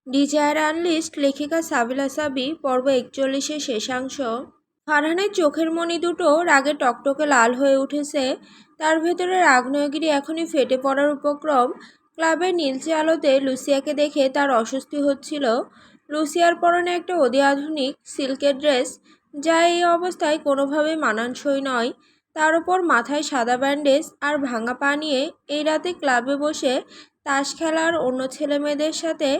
Desire unlist লেখিকা সাবিলা সাবি পর্ব ৪১-এর শেষাংশ। ফারহানের চোখের মণি দুটো রাগে টকটকে লাল হয়ে উঠেছে। তার ভেতরের আগ্নেয়গিরি এখনই ফেটে পড়ার উপক্রম। ক্লাবের নীলচে আলোতে লুসিয়াকে দেখে তার অস্বস্তি হচ্ছিল। লুসিয়ার পরনে একটা অতি আধুনিক সিল্কের ড্রেস, যা এই অবস্থায় কোনোভাবেই মানানসই নয়। তার ওপর মাথায় সাদা ব্যান্ডেজ আর ভাঙা পা নিয়ে এই রাতে ক্লাবে বসে তাস খেলার অন্য ছেলে মেয়েদের সাথে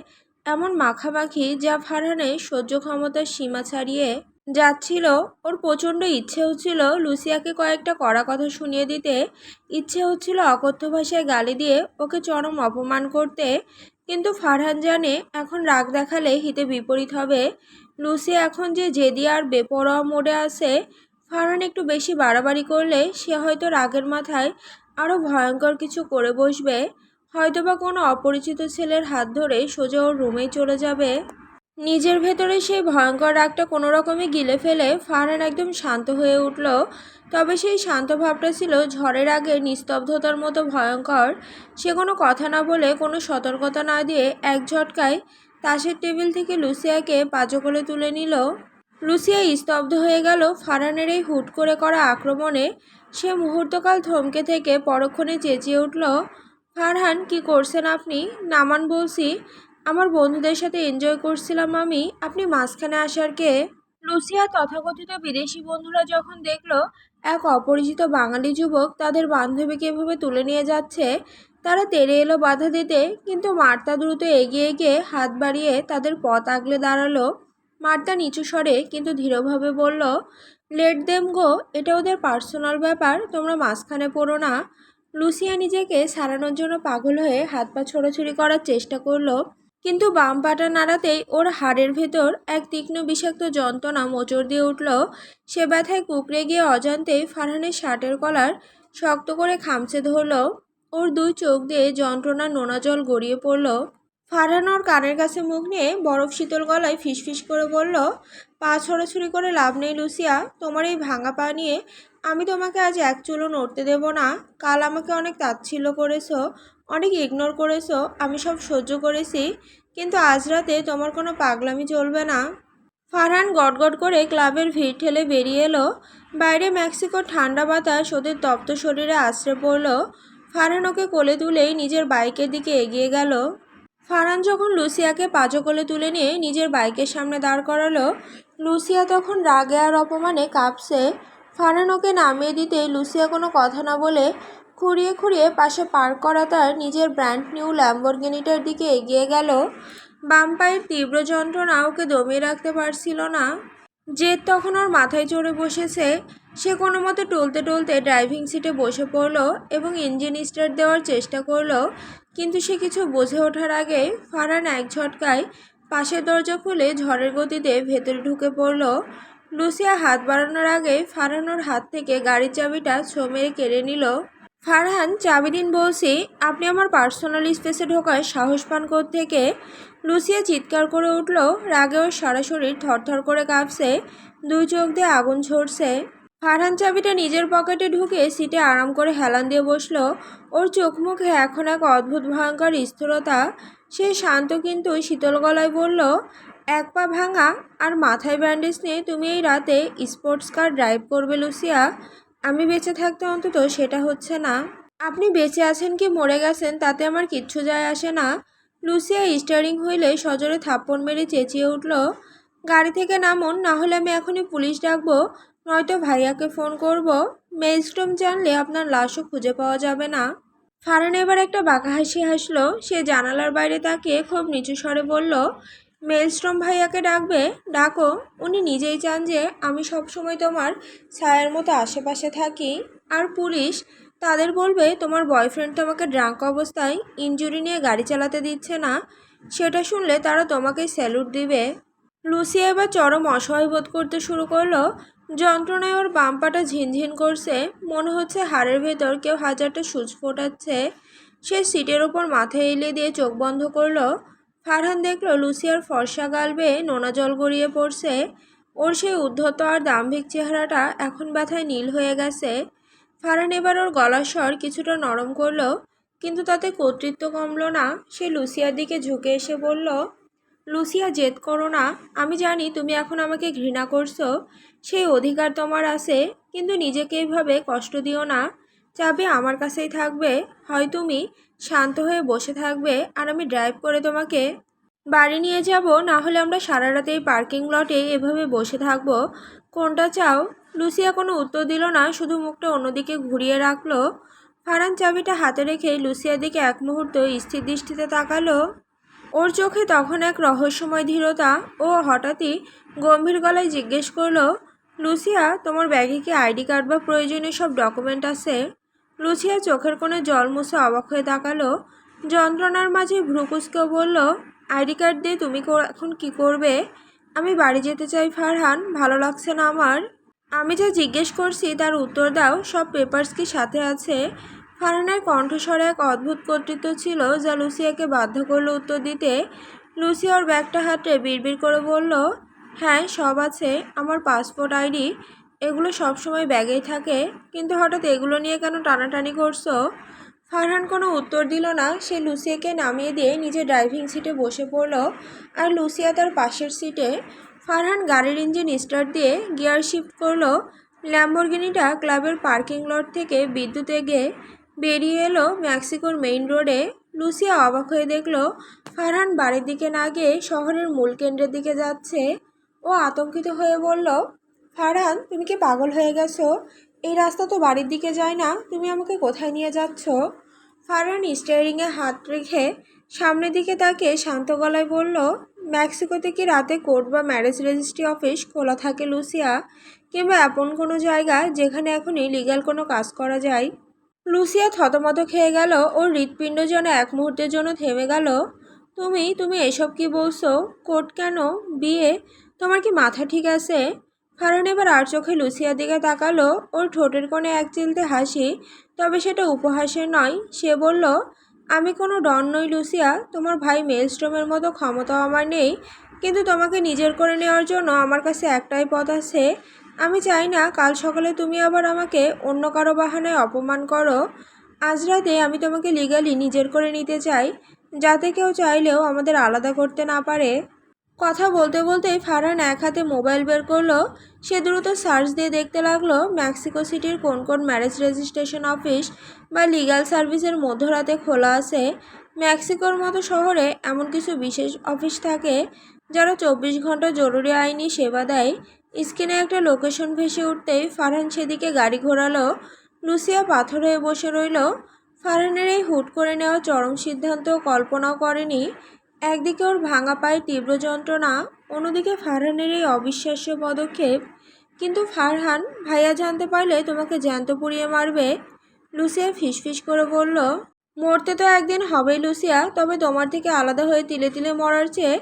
এমন মাখামাখি, যা ফারহানের সহ্য ক্ষমতার সীমা ছাড়িয়ে যাচ্ছিল। ওর প্রচণ্ড ইচ্ছে হচ্ছিল লুসিয়াকে কয়েকটা কড়া কথা শুনিয়ে দিতে, ইচ্ছে হচ্ছিল অকথ্য ভাষায় গালি দিয়ে ওকে চরম অপমান করতে। কিন্তু ফারহান জানে এখন রাগ দেখালে হিতে বিপরীত হবে। লুসিয়া এখন যে জেদি আর বেপরোয়া মোডে আছে, ফারহান একটু বেশি বাড়াবাড়ি করলে সে হয়তো রাগের মাথায় আরও ভয়ঙ্কর কিছু করে বসবে। হয়তোবা কোনো অপরিচিত ছেলের হাত ধরে সোজা ওর রুমেই চলে যাবে। নিজের ভেতরে সেই ভয়ঙ্কর রাগটা কোনো রকমে গিলে ফেলে ফারহান একদম শান্ত হয়ে উঠল। তবে সেই শান্ত ভাবটা ছিল ঝড়ের আগে নিস্তব্ধতার মতো ভয়ঙ্কর। সে কোনো কথা না বলে, কোনো সতর্কতা না দিয়ে এক ঝটকায় তাসের টেবিল থেকে লুসিয়াকে পাজোকলে তুলে নিল। লুসিয়া স্তব্ধ হয়ে গেল ফারহানের এই হুট করে করা আক্রমণে। সে মুহূর্তকাল থমকে থেকে পরক্ষণে চেঁচিয়ে উঠল, ফারহান, কি করছেন আপনি? নামান বলছি। আমার বন্ধুদের সাথে এনজয় করছিলাম আমি, আপনি মাঝখানে আসার কে? লুসিয়া তথাকথিত বিদেশি বন্ধুরা যখন দেখল এক অপরিচিত বাঙালি যুবক তাদের বান্ধবীকে এভাবে তুলে নিয়ে যাচ্ছে, তারা তেড়ে এলো বাধা দিতে। কিন্তু মার্তা দ্রুত এগিয়ে গিয়ে হাত বাড়িয়ে তাদের পথ আগলে দাঁড়ালো। মার্তা নিচু স্বরে কিন্তু দৃঢ়ভাবে বলল, লেট দেম গো, এটা ওদের পার্সোনাল ব্যাপার, তোমরা মাঝখানে পড়ো না। লুসিয়া নিজেকে সারানোর জন্য পাগল হয়ে হাত পা ছোড়াছুড়ি করার চেষ্টা করলো, কিন্তু বাম পাটা নাড়াতেই ওর হাড়ের ভেতর এক তীক্ষ্ণ বিষাক্ত যন্ত্রণা মোচড় দিয়ে উঠল। সে ব্যথায় কুঁকড়ে গিয়ে অজান্তেই ফারহানের শার্টের কলার শক্ত করে খামচে ধরল। ওর দুই চোখ দিয়ে যন্ত্রণার নোনা জল গড়িয়ে পড়ল। ফারহান ওর কানের কাছে মুখ নিয়ে বরফ শীতল গলায় ফিসফিস করে বলল, পা ছড়াছড়ি করে লাভ নেই লুসিয়া, তোমার এই ভাঙা পা নিয়ে আমি তোমাকে আজ এক চুলও নড়তে দেব না। কাল আমাকে অনেক তাচ্ছিল্য করেছো, অনেক ইগনোর করেছো, আমি সব সহ্য করেছি, কিন্তু আজ রাতে তোমার কোনো পাগলামি চলবে না। ফারহান গটগট করে ক্লাবের ভিড় ঠেলে বেরিয়ে এলো। বাইরে মেক্সিকোর ঠান্ডা বাতাস ওদের তপ্ত শরীরে আছড়ে পড়ল। ফারহান ওকে কোলে তুলেই নিজের বাইকের দিকে এগিয়ে গেল। ফারহান যখন লুসিয়াকে পাঁজো কোলে তুলে নিয়ে নিজের বাইকের সামনে দাঁড় করালো, লুসিয়া তখন রাগে আর অপমানে কাঁপছে। ফারহান ওকে নামিয়ে দিতে লুসিয়া কোনো কথা না বলে খুঁড়িয়ে খুঁড়িয়ে পাশে পার্ক করা তার নিজের ব্র্যান্ড নিউ ল্যাম্বরগিনিটার দিকে এগিয়ে গেল। বাম পায়ের তীব্র যন্ত্রণা ওকে দমিয়ে রাখতে পারছিল না। জেদ তখন ওর মাথায় চড়ে বসেছে। সে কোনো মতে টলতে টলতে ড্রাইভিং সিটে বসে পড়ল এবং ইঞ্জিন স্টার্ট দেওয়ার চেষ্টা করলো। কিন্তু সে কিছু বুঝে ওঠার আগে ফারহান এক ঝটকায় পাশের দরজা খুলে ঝড়ের গতিতে ভেতরে ঢুকে পড়ল। লুসিয়া হাত বাড়ানোর আগে ফারহান ওর হাত থেকে গাড়ির চাবিটা ছো মেরে কেড়ে নিল। ফারহান, চাবি দিন বলছি, আপনি আমার পার্সোনাল স্পেসে ঢোকার সাহস পান থেকে? লুসিয়া চিৎকার করে উঠল। রাগে ওর সারা শরীর থরথর করে কাঁপছে, দুই চোখ দিয়ে আগুন ঝরছে। ফারহান চাবিটা নিজের পকেটে ঢুকে সিটে আরাম করে হেলান দিয়ে বসলো। ওর চোখ মুখে এখন এক অদ্ভুত ভয়ঙ্কর স্থিরতা। সে শান্ত কিন্তু শীতল গলায় বলল, এক পা ভাঙা আর মাথায় ব্যান্ডেজ নিয়ে তুমি এই রাতে স্পোর্টস কার ড্রাইভ করবে লুসিয়া? আমি বেঁচে থাকতে অন্তত সেটা হচ্ছে না। আপনি বেঁচে আছেন কি মরে গেছেন তাতে আমার কিচ্ছু যায় আসে না। লুসিয়া স্টিয়ারিং হুইলে সজোরে থাপ্পড় মেরে চেঁচিয়ে উঠল, গাড়ি থেকে নামুন, না হলে আমি এখনই পুলিশ ডাকবো, নয়তো ভাইয়াকে ফোন করব। মেইলস্টোন জানলে আপনার লাশও খুঁজে পাওয়া যাবে না। ফারহান এবার একটা বাঁকা হাসি হাসলো। সে জানালার বাইরে তাকিয়ে খুব নিচু স্বরে বলল, মেইলস্টোন ভাইয়াকে ডাকবে? ডাকো, উনি নিজেই চান যে আমি সবসময় তোমার ছায়ার মতো আশেপাশে থাকি। আর পুলিশ, তাদের বলবে তোমার বয়ফ্রেন্ড তোমাকে ড্রাঙ্ক অবস্থায় ইনজুরি নিয়ে গাড়ি চালাতে দিচ্ছে না। সেটা শুনলে তারা তোমাকেই স্যালুট দিবে। লুসিয়া এবার চরম অসহায় বোধ করতে শুরু করলো। যন্ত্রণায় ওর বাম পাটা ঝিনঝিন করছে, মনে হচ্ছে হাড়ের ভেতর কেউ হাজারটা সূচ ফোটাচ্ছে। সে সিটের ওপর মাথা এলিয়ে দিয়ে চোখ বন্ধ করলো। ফারহান দেখল লুসিয়ার ফর্সা গাল বেয়ে নোনা জল গড়িয়ে পড়ছে। ওর সেই উদ্ধত আর দাম্ভিক চেহারাটা এখন ব্যথায় নীল হয়ে গেছে। ফারহান এবার ওর গলার স্বর কিছুটা নরম করলো, কিন্তু তাতে কর্তৃত্ব কমলো না। সে লুসিয়ার দিকে ঝুঁকে এসে বলল, লুসিয়া, জেদ করো না। আমি জানি তুমি এখন আমাকে ঘৃণা করছো, সেই অধিকার তোমার আছে, কিন্তু নিজেকে এইভাবে কষ্ট দিও না। চাবি আমার কাছেই থাকবে। হয় তুমি শান্ত হয়ে বসে থাকবে আর আমি ড্রাইভ করে তোমাকে বাড়ি নিয়ে যাব, না হলে আমরা সারা রাত এই পার্কিং লটে এভাবে বসে থাকবো। কোনটা চাও? লুসিয়া কোনো উত্তর দিল না, শুধু মুখটা অন্যদিকে ঘুরিয়ে রাখলো। ফারহান চাবিটা হাতে রেখে লুসিয়ার দিকে এক মুহূর্ত স্থির দৃষ্টিতে তাকালো। ওর চোখে তখন এক রহস্যময় ধীরতা। ও হঠাৎই গম্ভীর গলায় জিজ্ঞেস করলো, লুসিয়া, তোমার ব্যাগে কি আইডি কার্ড বা প্রয়োজনীয় সব ডকুমেন্ট আছে? লুসিয়া চোখের কোণে জল মুছে অবাক হয়ে তাকালো। যন্ত্রণার মাঝে ভ্রু কুঁচকেও বলল, আইডি কার্ড দিয়ে তুমি এখন কি করবে? আমি বাড়ি যেতে চাই ফারহান, ভালো লাগছে না আমার। আমি যা জিজ্ঞেস করছি তার উত্তর দাও, সব পেপারস কি সাথে আছে? ফারহানের কণ্ঠস্বরে এক অদ্ভুত কর্তৃত্ব ছিল যা লুসিয়াকে বাধ্য করলো উত্তর দিতে। লুসিয়া ওর ব্যাগটা হাতে বিড়বিড় করে বলল, হ্যাঁ সব আছে, আমার পাসপোর্ট, আইডি, এগুলো সবসময় ব্যাগেই থাকে। কিন্তু হঠাৎ এগুলো নিয়ে কেন টানাটানি করছো? ফারহান কোনো উত্তর দিল না। সে লুসিয়াকে নামিয়ে দিয়ে নিজে ড্রাইভিং সিটে বসে পড়ল আর লুসিয়া তার পাশের সিটে। ফারহান গাড়ির ইঞ্জিন স্টার্ট দিয়ে গিয়ার শিফট করলো। ল্যাম্বরগিনিটা ক্লাবের পার্কিং লট থেকে বিদ্যুতে গিয়ে বেরিয়ে এলো মেক্সিকোর মেইন রোডে। লুসিয়া অবাক হয়ে দেখল ফারহান বাড়ির দিকে না গিয়ে শহরের মূল কেন্দ্রের দিকে যাচ্ছে। ও আতঙ্কিত হয়ে বলল, ফারহান, তুমি কি পাগল হয়ে গেছো? এই রাস্তা তো বাড়ির দিকে যায় না, তুমি আমাকে কোথায় নিয়ে যাচ্ছ? ফারহান স্টিয়ারিংয়ে হাত রেখে সামনের দিকে তাকিয়ে শান্ত গলায় বলল, মেক্সিকোতে কি রাতে কোর্ট বা ম্যারেজ রেজিস্ট্রি অফিস খোলা থাকে লুসিয়া? কিংবা এমন কোনো জায়গা যেখানে এখনই লিগ্যাল কোনো কাজ করা যায়? লুসিয়া থতমত খেয়ে গেল। ওর হৃৎপিণ্ড যেন এক মুহূর্তের জন্য থেমে গেল। তুমি তুমি এসব কি বলছো? কোর্ট কেন? বিয়ে? তোমার কি মাথা ঠিক আছে? ফারহান এবার আর চোখে লুসিয়ার দিকে তাকালো। ওর ঠোঁটের কোণে এক চিলতে হাসি, তবে সেটা উপহাসের নয়। সে বলল, আমি কোনো ডন নই লুসিয়া, তোমার ভাই মেলস্ট্রমের মতো ক্ষমতাও আমার নেই, কিন্তু তোমাকে নিজের করে নেওয়ার জন্য আমার কাছে একটাই পথ আছে। আমি চাই না কাল সকালে তুমি আবার আমাকে অন্য কারো বাহানায় অপমান করো। আজ রাতে আমি তোমাকে লিগালি নিজের করে নিতে চাই, যাতে কেউ চাইলেও আমাদের আলাদা করতে না পারে। কথা বলতে বলতেই ফারহান এক হাতে মোবাইল বের করলো। সে দ্রুত সার্চ দিয়ে দেখতে লাগলো মেক্সিকো সিটির কোন কোন ম্যারেজ রেজিস্ট্রেশন অফিস বা লিগ্যাল সার্ভিসের মধ্যরাতে খোলা আছে। মেক্সিকোর মতো শহরে এমন কিছু বিশেষ অফিস থাকে যারা 24 ঘন্টা জরুরি আইনি সেবা দেয়। স্ক্রিনে একটা লোকেশন ভেসে উঠতেই ফারহান সেদিকে গাড়ি ঘোরালো। লুসিয়া পাথর হয়ে বসে রইল। ফারহানের এই হুট করে নেওয়া চরম সিদ্ধান্ত কল্পনাও করেনি। একদিকে ওর ভাঙা পায়ে তীব্র যন্ত্রণা, অন্যদিকে ফারহানের এই অবিশ্বাস্য পদক্ষেপ। কিন্তু ফারহান, ভাইয়া জানতে পারলে তোমাকে জ্যান্ত পুড়িয়ে মারবে। লুসিয়া ফিসফিস করে বলল, মরতে তো একদিন হবেই লুসিয়া, তবে তোমার থেকে আলাদা হয়ে তিলে তিলে মরার চেয়ে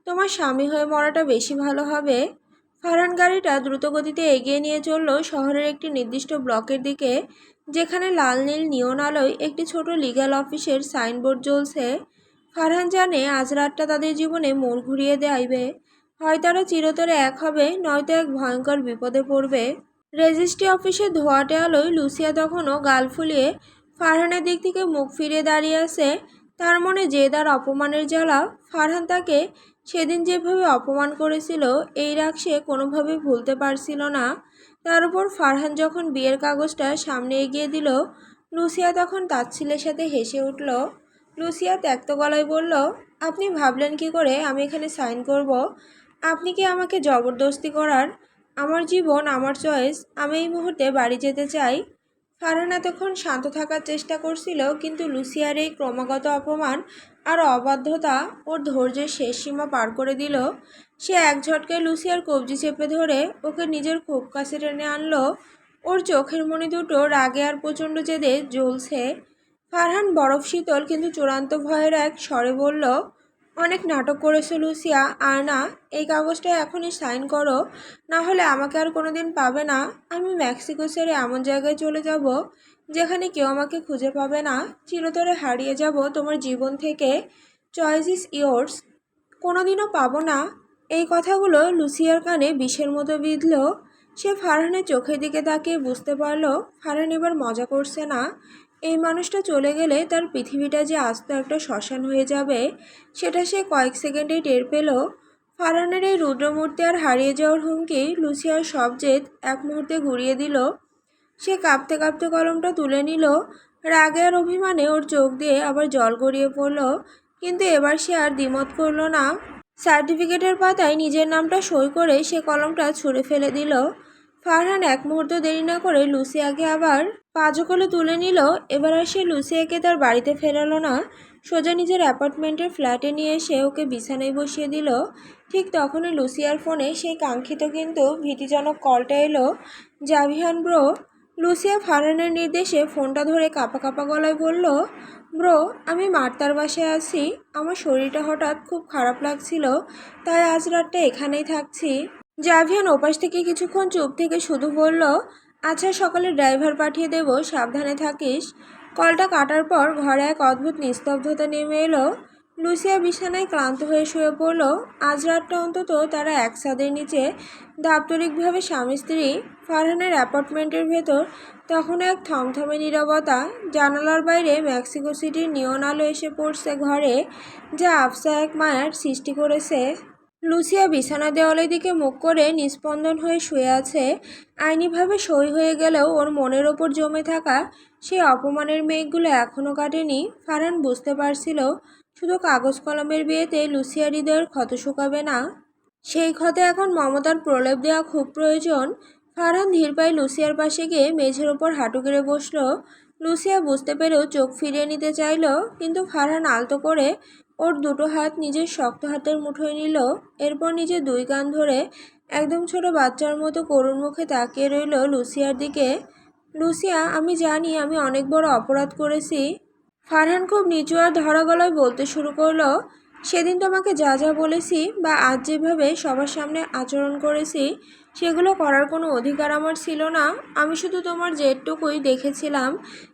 তোমার স্বামী হয়ে মরাটা বেশি ভালো হবে। ফারহান গাড়িটা দ্রুতগতিতে এগিয়ে নিয়ে চলল শহরের একটি নির্দিষ্ট ব্লকের দিকে, যেখানে লাল নীল নিয়ন আলোয় একটি ছোট লিগ্যাল অফিসের সাইনবোর্ড জ্বলছে। ফারহান জানে আজ রাতটা তাদের জীবনে মোড় ঘুরিয়ে দেবে। হয় তারা চিরতরে এক হবে, নয়তো এক ভয়ঙ্কর বিপদে পড়বে। রেজিস্ট্রি অফিসের ধোঁয়াটে আলোয় লুসিয়া তখনও গাল ফুলিয়ে ফারহানের দিক থেকে মুখ ফিরে দাঁড়িয়ে আছে। তার মনে জেদ আর অপমানের জ্বালা। ফারহান তাকে সেদিন যেভাবে অপমান করেছিল, এই রাগ সে কোনোভাবেই ভুলতে পারছিল না। তার উপর ফারহান যখন বিয়ের কাগজটা সামনে এগিয়ে দিল, লুসিয়া তখন তাচ্ছিল্যের সাথে হেসে উঠল। লুসিয়া ত্যক্ত গলায় বলল, আপনি ভাবলেন কি করে আমি এখানে সাইন করব? আপনি কি আমাকে জবরদস্তি করার? আমার জীবন, আমার চয়েস, আমি এই মুহূর্তে বাড়ি যেতে চাই। ফারহান এতক্ষণ শান্ত থাকার চেষ্টা করছিল, কিন্তু লুসিয়ার এই ক্রমাগত অপমান আর অবাধ্যতা ওর ধৈর্যের শেষ সীমা পার করে দিল। সে এক ঝটকায় লুসিয়ার কবজি চেপে ধরে ওকে নিজের খুব কাছে টেনে আনলো। ওর চোখের মণি দুটো রাগে আর প্রচণ্ড জেদে জ্বলছে। ফারহান বরফ শীতল কিন্তু চূড়ান্ত ভয়ের এক স্বরে বলল, অনেক নাটক করেছো লুসিয়া, আর না, এই কাগজটা এখনই সাইন করো, না হলে আমাকে আর কোনোদিন পাবে না। আমি মেক্সিকো ছেড়ে এমন জায়গায় চলে যাব যেখানে কেউ আমাকে খুঁজে পাবে না, চিরতরে হারিয়ে যাব তোমার জীবন থেকে। Choice is yours. কোনোদিনও পাবো না। এই কথাগুলো লুসিয়ার কানে বিষের মতো বিঁধল। সে ফারহানের চোখের দিকে তাকিয়ে বুঝতে পারল ফারহান এবার মজা করছে না, এই মানুষটা চলে গেলে তার পৃথিবীটা যে আস্ত একটা শ্মশান হয়ে যাবে সেটা সে কয়েক সেকেন্ডেই টের পেল। ফারহানের এই রুদ্রমূর্তি আর হারিয়ে যাওয়ার হুমকি লুসিয়ার সব জেদ এক মুহূর্তে ঘুরিয়ে দিল। সে কাঁপতে কাঁপতে কলমটা তুলে নিল। রাগে আর অভিমানে ওর চোখ দিয়ে আবার জল গড়িয়ে পড়ল, কিন্তু এবার সে আর দ্বিমত করল না। সার্টিফিকেটের পাতায় নিজের নামটা সই করে সে কলমটা ছুঁড়ে ফেলে দিল। ফারহান এক মুহূর্ত দেরি না করে লুসিয়াকে আবার পাঁজকলে তুলে নিল। এবার আর সে লুসিয়াকে তার বাড়িতে ফেরালো না, সোজা নিজের অ্যাপার্টমেন্টের ফ্ল্যাটে নিয়ে এসে ওকে বিছানায় বসিয়ে দিল। ঠিক তখনই লুসিয়ার ফোনে সেই কাঙ্ক্ষিত কিন্তু ভীতিজনক কলটা এলো। জাভিয়ান ব্রো। লুসিয়া ফারহানের নির্দেশে ফোনটা ধরে কাঁপা কাঁপা গলায় বলল, ব্রো, আমি মার্তার বাসায় আছি। আমার শরীরটা হঠাৎ খুব খারাপ লাগছিল, তাই আজ রাতটা এখানেই থাকছি। জাভিয়ান ওপাশ থেকে কিছুক্ষণ চুপ থেকে শুধু বলল, আচ্ছা, সকালে ড্রাইভার পাঠিয়ে দেব, সাবধানে থাকিস। কলটা কাটার পর ঘরে এক অদ্ভুত নিস্তব্ধতা নেমে এলো। লুসিয়া বিছানায় ক্লান্ত হয়ে শুয়ে পড়ল। আজ রাতটা অন্তত তারা এক ছাদের নিচে দাপ্তরিকভাবে স্বামী স্ত্রী। ফারহানের অ্যাপার্টমেন্টের ভেতর তখন এক থমথমে নীরবতা। জানালার বাইরে মেক্সিকো সিটির নিয়ন আলো এসে পড়ছে ঘরে, যা আফসা এক মায়ার সৃষ্টি করেছে। লুসিয়া বিছানা দেওয়ালের দিকে মুখ করে নিস্পন্দন হয়ে শুয়ে আছে। আইনিভাবে সই হয়ে গেলেও ওর মনের ওপর জমে থাকা সেই অপমানের মেঘগুলো এখনও কাটেনি। ফারহান বুঝতে পারছিল শুধু কাগজ কলমের বিয়েতে লুসিয়ার হৃদয়ের ক্ষত শুকাবে না, সেই ক্ষতে এখন মমতার প্রলেপ দেওয়া খুব প্রয়োজন। ফারহান ধীর পায়ে লুসিয়ার পাশে গিয়ে মেঝের ওপর হাঁটু গেড়ে বসল। লুসিয়া বুঝতে পেরেও চোখ ফিরিয়ে নিতে চাইল, কিন্তু ফারহান আলতো করে ওর দুটো হাত নিজের শক্ত হাতের মুঠোয় নিল। এরপর নিজের দুই কান ধরে একদম ছোট বাচ্চার মতো করুণ মুখে তাকিয়ে রইল লুসিয়ার দিকে। লুসিয়া, আমি জানি আমি অনেক বড় অপরাধ করেছি। ফারহান খুব নিচু আর ধরা গলায় বলতে শুরু করলো, সেদিন তোমাকে যা যা বলেছি বা আজ যেভাবে সবার সামনে আচরণ করেছি সেগুলো করার কোনো অধিকার আমার ছিল না। আমি শুধু তোমার জেদটুকুই দেখেছিলাম,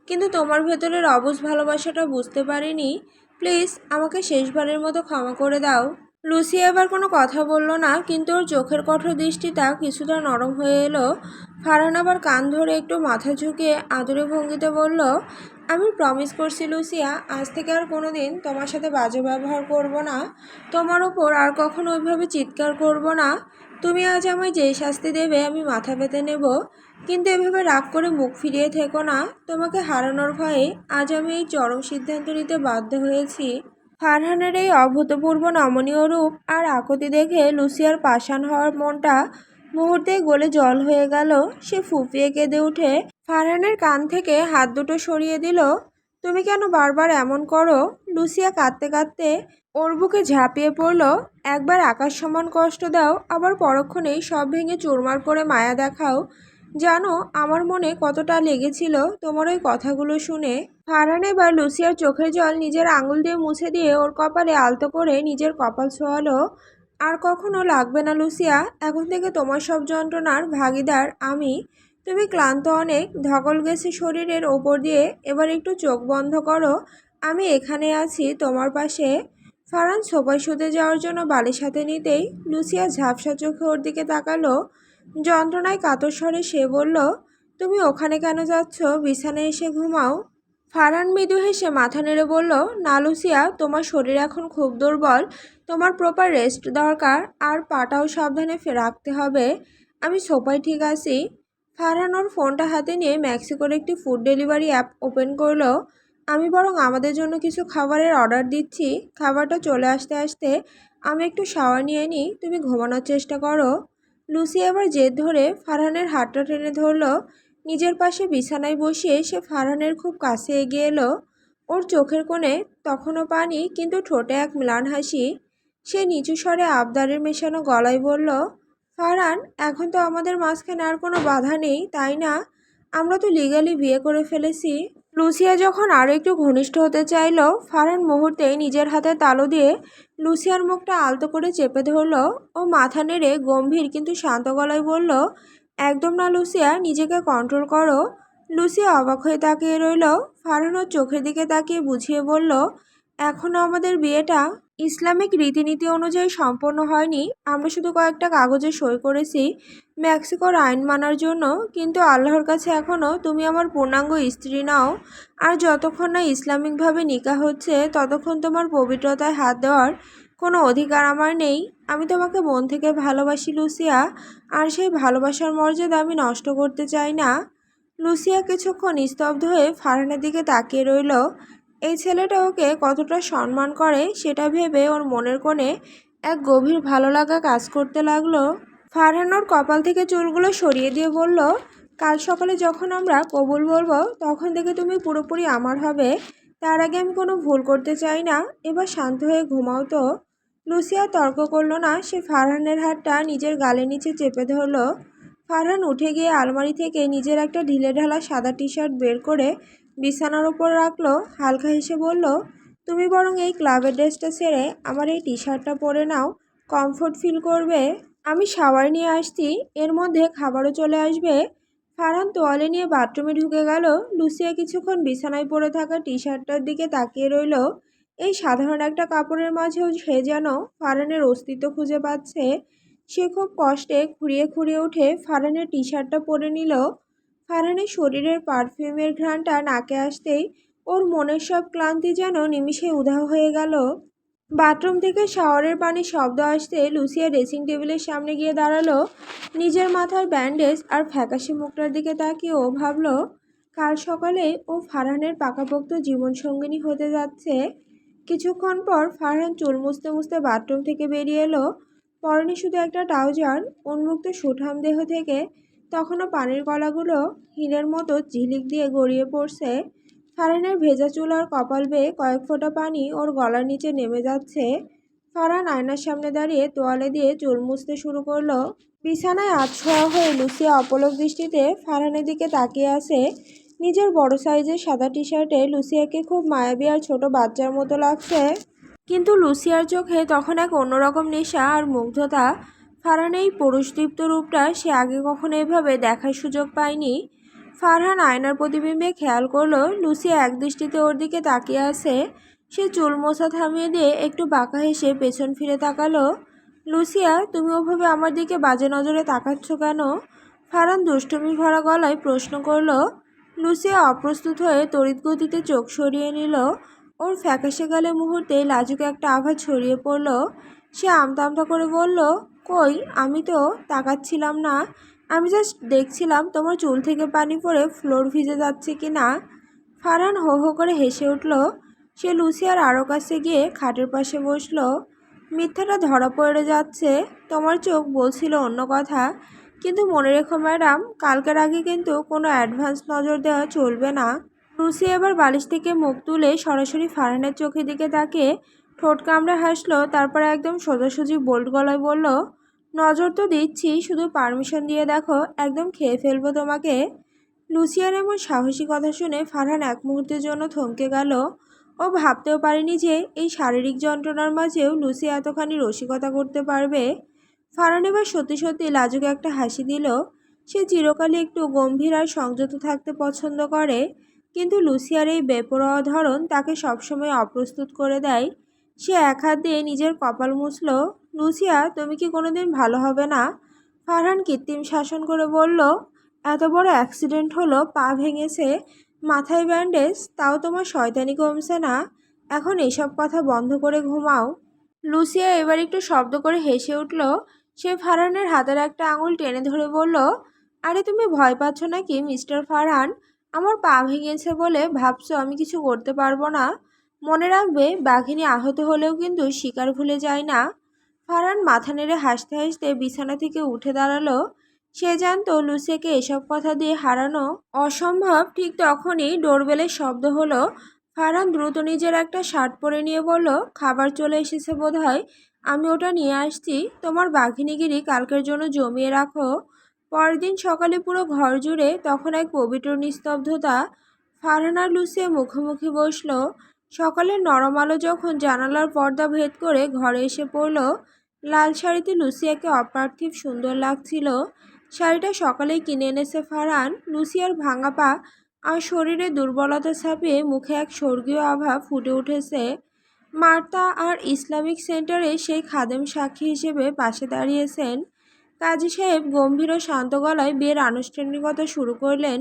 কিন্তু তোমার ভেতরের অবুঝ ভালোবাসাটা বুঝতে পারিনি। প্লিজ আমাকে শেষবারের মতো ক্ষমা করে দাও। লুসিয়া এবার কোনো কথা বলল না, কিন্তু ওর চোখের কঠোর দৃষ্টিটা কিছুটা নরম হয়ে এলো। ফারহান আবার কান ধরে একটু মাথা ঝুঁকিয়ে আদুরে ভঙ্গিতে বলল, আমি প্রমিস করছি লুসিয়া, আজ থেকে আর কোনো দিন তোমার সাথে বাজে ব্যবহার করব না, তোমার ওপর আর কখনো ওইভাবে চিৎকার করব না। তুমি আজ আমায় যেই শাস্তি দেবে আমি মাথা পেতে নেব, কিন্তু এভাবে রাগ করে মুখ ফিরিয়ে থেকো না। তোমাকে হারানোর ভয়ে আজ আমি এই চরম সিদ্ধান্ত নিতে বাধ্য হয়েছি। ফারহানের এই অভূতপূর্ব নমনীয় রূপ আর আকুতি দেখে লুসিয়ার পাষাণ হওয়ার মনটা মুহূর্তেই গলে জল হয়ে গেল। সে ফুঁপিয়ে কেঁদে উঠে ফারহানের কান থেকে হাত দুটো সরিয়ে দিল। তুমি কেন বারবার এমন করো? লুসিয়া কাঁদতে কাঁদতে ওর বুকে ঝাঁপিয়ে পড়ল। একবার আকাশ সমান কষ্ট দাও, আবার পরক্ষণেই সব ভেঙে চুরমার করে মায়া দেখাও। জানো আমার মনে কতটা লেগেছিল তোমার ওই কথাগুলো শুনে। ফারহান এবার লুসিয়ার চোখের জল নিজের আঙুল দিয়ে মুছে দিয়ে ওর কপালে আলতো করে নিজের কপাল ছোঁয়ালো। আর কখনো লাগবে না লুসিয়া, এখন থেকে তোমার সব যন্ত্রণার ভাগিদার আমি। তুমি ক্লান্ত অনেক, ধকল গেছে শরীরের ওপর দিয়ে, এবার একটু চোখ বন্ধ করো, আমি এখানে আছি তোমার পাশে। ফারহান সোফায় শুতে যাওয়ার জন্য বালিশ হাতে নিতেই লুসিয়া ঝাপসা চোখে ওর দিকে তাকালো। যন্ত্রণায় কাতর স্বরে সে বলল, তুমি ওখানে কেন যাচ্ছ? বিছানায় এসে ঘুমাও। ফারহান মৃদু হেসে মাথা নেড়ে বলল, না লুসিয়া, তোমার শরীর এখন খুব দুর্বল, তোমার প্রপার রেস্ট দরকার, আর পাটাও সাবধানে রাখতে হবে। আমি সোফায় ঠিক আছি। ফারহান ওর ফোনটা হাতে নিয়ে মেক্সিকোর একটি ফুড ডেলিভারি অ্যাপ ওপেন করলো। আমি বরং আমাদের জন্য কিছু খাবারের অর্ডার দিচ্ছি, খাবারটা চলে আসতে আসতে আমি একটু শাওয়ার নিয়ে নিই, তুমি ঘুমানোর চেষ্টা করো। লুসি এবার জেদ ধরে ফারহানের হাতটা টেনে ধরল। নিজের পাশে বিছানায় বসিয়ে সে ফারহানের খুব কাছে এগিয়ে এলো। ওর চোখের কোণে তখনও পানি, কিন্তু ঠোঁটে এক ম্লান হাসি। সে নিচু স্বরে আবদারের মেশানো গলায় বলল, ফারহান, এখন তো আমাদের মাঝখানে আর কোনো বাধা নেই, তাই না? আমরা তো লিগালি বিয়ে করে ফেলেছি। লুসিয়া যখন আরও একটু ঘনিষ্ঠ হতে চাইল, ফারহান মুহূর্তেই নিজের হাতে তালু দিয়ে লুসিয়ার মুখটা আলতো করে চেপে ধরল। ও মাথা নেড়ে গম্ভীর কিন্তু শান্ত গলায় বলল, একদম না লুসিয়া, নিজেকে কন্ট্রোল করো। লুসিয়া অবাক হয়ে তাকিয়ে রইল। ফারহান ওর চোখের দিকে তাকিয়ে বুঝিয়ে বলল, এখনও আমাদের বিয়েটা ইসলামিক রীতিনীতি অনুযায়ী সম্পন্ন হয়নি। আমরা শুধু কয়েকটা কাগজে সই করেছি মেক্সিকোর আইন মানার জন্য, কিন্তু আল্লাহর কাছে এখনও তুমি আমার পূর্ণাঙ্গ স্ত্রী নাও। আর যতক্ষণ না ইসলামিকভাবে নিকাহ হচ্ছে ততক্ষণ তোমার পবিত্রতায় হাত দেওয়ার কোনো অধিকার আমার নেই। আমি তোমাকে মন থেকে ভালোবাসি লুসিয়া, আর সেই ভালোবাসার মর্যাদা আমি নষ্ট করতে চাই না। লুসিয়া কিছুক্ষণ স্তব্ধ হয়ে ফারহানের দিকে তাকিয়ে রইল। এই ছেলেটা ওকে কতটা সম্মান করে সেটা ভেবে ওর মনের কোণে এক গভীর ভালো লাগা কাজ করতে লাগলো। ফারহান ওর কপাল থেকে চুলগুলো সরিয়ে দিয়ে বলল, কাল সকালে যখন আমরা কবুল বলবো তখন থেকে তুমি পুরোপুরি আমার হবে। তার আগে আমি কোনো ভুল করতে চাই না। এবার শান্ত হয়ে ঘুমাও তো। লুসিয়া তর্ক করলো না। সে ফারহানের হাতটা নিজের গালের নিচে চেপে ধরলো। ফারহান উঠে গিয়ে আলমারি থেকে নিজের একটা ঢিলেঢালা সাদা টি শার্ট বের করে বিছানার ওপর রাখলো। হালকা হেসে বলল, তুমি বরং এই ক্লাবের ড্রেসটা ছেড়ে আমার এই টি শার্টটা পরে নাও, কমফোর্ট ফিল করবে। আমি শাওয়ার নিয়ে আসছি, এর মধ্যে খাবারও চলে আসবে। ফারহান তোয়ালে নিয়ে বাথরুমে ঢুকে গেল। লুসিয়া কিছুক্ষণ বিছানায় পড়ে থাকা টি শার্টটার দিকে তাকিয়ে রইল। এই সাধারণ একটা কাপড়ের মাঝেও সে যেন ফারহানের অস্তিত্ব খুঁজে পাচ্ছে। সে খুব কষ্টে খুঁড়িয়ে খুঁড়িয়ে উঠে ফারহানের টি শার্টটা পরে নিল। ফারহানের শরীরের পারফিউমের ঘ্রাণটা নাকে আসতেই ওর মনের সব ক্লান্তি যেন নিমিষে উধাও হয়ে গেল। বাথরুম থেকে শাওয়ারের পানির শব্দ আসতে লুসিয়া ড্রেসিং টেবিলের সামনে গিয়ে দাঁড়ালো। নিজের মাথার ব্যান্ডেজ আর ফ্যাকাশে মুখটার দিকে তাকিয়ে ও ভাবল, কাল সকালে ও ফারহানের পাকাপোক্ত জীবনসঙ্গিনী হতে যাচ্ছে। কিছুক্ষণ পর ফারহান চুল মুছতে মুছতে বাথরুম থেকে বেরিয়ে এলো। পরনে শুধু একটা ট্রাউজার, উন্মুক্ত সুঠাম দেহ থেকে তখনও পানির গলাগুলো হিরের মতো ঝিলিক দিয়ে গড়িয়ে পড়ছে। ফারহানের ভেজা চুল আর কপাল বেয়ে কয়েক ফোঁটা পানি ওর গলার নিচে নেমে যাচ্ছে। ফারহান আয়নার সামনে দাঁড়িয়ে তোয়ালে দিয়ে চুল মুছতে শুরু করলো। বিছানায় আধশোয়া হয়ে লুসিয়া অপলক দৃষ্টিতে ফারহানের দিকে তাকিয়ে আছে। নিজের বড় সাইজের সাদা টি শার্টে লুসিয়াকে খুব মায়াবী আর ছোট বাচ্চার মতো লাগছে। কিন্তু লুসিয়ার চোখে তখন এক অন্যরকম নেশা আর মুগ্ধতা। ফারহান এই পুরুষদীপ্ত রূপটা সে আগে কখনো এভাবে দেখার সুযোগ পায়নি। ফারহান আয়নার প্রতিবিম্বে খেয়াল করলো লুসিয়া একদৃষ্টিতে ওর দিকে তাকিয়ে আছে। সে চুল মোছা থামিয়ে দিয়ে একটু বাঁকা হেসে পেছন ফিরে তাকালো। লুসিয়া, তুমি ওভাবে আমার দিকে বাজে নজরে তাকাচ্ছ কেন? ফারহান দুষ্টুমি ভরা গলায় প্রশ্ন করলো। লুসিয়া অপ্রস্তুত হয়ে তড়িৎ গতিতে চোখ সরিয়ে নিল। ওর ফ্যাকাশে গালে মুহূর্তে লাজুক একটা আভা ছড়িয়ে পড়ল। সে আমতা আমতা করে বলল, কই, আমি তো তাকাচ্ছিলাম না। আমি জাস্ট দেখছিলাম তোমার চুল থেকে পানি পড়ে ফ্লোর ভিজে যাচ্ছে কি না। ফারহান হো হো করে হেসে উঠল। সে লুসিয়ার আরও কাছে গিয়ে খাটের পাশে বসল। মিথ্যাটা ধরা পড়ে যাচ্ছে। তোমার চোখ বলছিল অন্য কথা। কিন্তু মনে রেখো ম্যাডাম, কালকের আগে কিন্তু কোনো অ্যাডভান্স নজর দেওয়া চলবে না। লুসি এবার বালিশ থেকে মুখ তুলে সরাসরি ফারহানের চোখের দিকে তাকিয়ে ঠোঁট কামড়ে হাসলো। তারপর একদম সোজাসুজি বোল্ড গলায় বলল, নজর তো দিচ্ছি, শুধু পারমিশন দিয়ে দেখো, একদম খেয়ে ফেলবো তোমাকে। লুসিয়ার এমন সাহসী কথা শুনে ফারহান এক মুহূর্তের জন্য থমকে গেল। ও ভাবতেও পারেনি যে এই শারীরিক যন্ত্রণার মাঝেও লুসি এতখানি রসিকতা করতে পারবে। ফারহান এবার সত্যি সত্যি লাজুক একটা হাসি দিল। সে চিরকালই একটু গম্ভীর আর সংযত থাকতে পছন্দ করে, কিন্তু লুসিয়ার এই বেপরোয়া ধরন তাকে সবসময় অপ্রস্তুত করে দেয়। সে এক হাত দিয়ে নিজের কপাল মুছল। লুসিয়া, তুমি কি কোনোদিন ভালো হবে না? ফারহান কৃত্রিম শাসন করে বলল, এত বড় অ্যাক্সিডেন্ট হলো, পা ভেঙেছে, মাথায় ব্যান্ডেজ, তাও তোমার শয়তানি কমছে না? এখন এসব কথা বন্ধ করে ঘুমাও। লুসিয়া এবার একটু শব্দ করে হেসে উঠল। সে ফারহানের হাতের একটা আঙুল টেনে ধরে বলল, আরে তুমি ভয় পাচ্ছ নাকি মিস্টার ফারহান? আমার পা ভেঙেছে বলে ভাবছো আমি কিছু করতে পারবো না? মনে রাখবে, বাঘিনী আহত হলেও কিন্তু শিকার ভুলে যায় না। ফারহান মাথা নেড়ে হাসতে হাসতে বিছানা থেকে উঠে দাঁড়ালো। সে জানতো লুসিয়াকে এসব কথা দিয়ে হারানো অসম্ভব। ঠিক তখনই ডোরবেলের শব্দ হলো। ফারহান দ্রুত নিজের একটা শার্ট পরে নিয়ে বলল, খাবার চলে এসেছে বোধহয়, আমি ওটা নিয়ে আসছি। তোমার বাঘিনীগিরি কালকের জন্য জমিয়ে রাখো। পরের দিন সকালে পুরো ঘর জুড়ে তখন এক পবিত্র নিস্তব্ধতা। ফারহান আর লুসিয়া মুখোমুখি বসল। সকালের নরম আলো যখন জানালার পর্দা ভেদ করে ঘরে এসে পড়ল। লাল শাড়িতে লুসিয়াকে অপার্থিব সুন্দর লাগছিল। শাড়িটা সকালেই কিনে এনেছে ফারহান। লুসিয়ার ভাঙা পা আর শরীরে দুর্বলতা ছাপিয়ে মুখে এক স্বর্গীয় আভা ফুটে উঠেছে। মার্তা আর ইসলামিক সেন্টারে সেই খাদেম সাক্ষী হিসেবে পাশে দাঁড়িয়েছেন। কাজী সাহেব গম্ভীর ও শান্ত গলায় বিয়ের আনুষ্ঠানিকতা শুরু করলেন।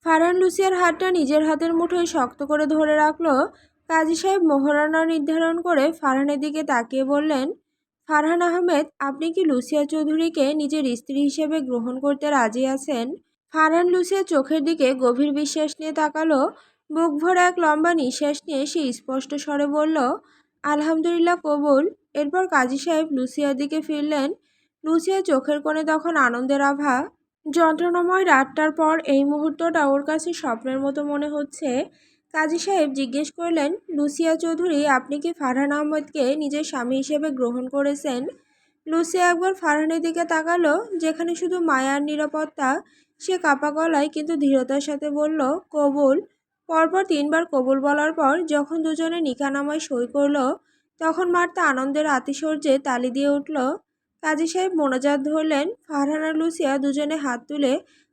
ফারহান লুসিয়ার হাতটা নিজের হাতের মুঠোয় শক্ত করে ধরে রাখলো। কাজী সাহেব মোহরানা নির্ধারণ করে ফারহানের দিকে তাকিয়ে বললেন, ফারহান আহমেদ, আপনি কি লুসিয়া চৌধুরীকে নিজের স্ত্রী হিসেবে গ্রহণ করতে রাজি আছেন? ফারহান লুসিয়ার চোখের দিকে গভীর বিশ্বাস নিয়ে তাকালো। বুক ভরে এক লম্বা নিঃশ্বাস নিয়ে সে স্পষ্ট স্বরে বলল, আলহামদুলিল্লাহ, কবুল। এরপর কাজী সাহেব লুসিয়ার দিকে ফিরলেন। লুসিয়ার চোখের কোণে তখন আনন্দের আভা। যন্ত্রণাময় রাতটার পর এই মুহূর্তটা ওর কাছে স্বপ্নের মতো মনে হচ্ছে। কাজী সাহেব জিজ্ঞেস করলেন, লুসিয়া চৌধুরী, আপনি কি ফারহান আহমেদকে নিজের স্বামী হিসেবে গ্রহণ করেছেন? লুসিয়া একবার ফারহানের দিকে তাকালো, যেখানে শুধু মায়া আর নিরাপত্তা। সে কাপা গলায় কিন্তু দৃঢ়তার সাথে বলল, কবুল। পরপর 3বার কবুল বলার পর যখন দুজনে নিকানামায় সই করল, তখন মার্তা আনন্দের আতিশয্যে তালি দিয়ে উঠল। কাজী সাহেব মোনাজাত ধরলেন। ফারহান আর লুসিয়া দুজনে হাত তুলে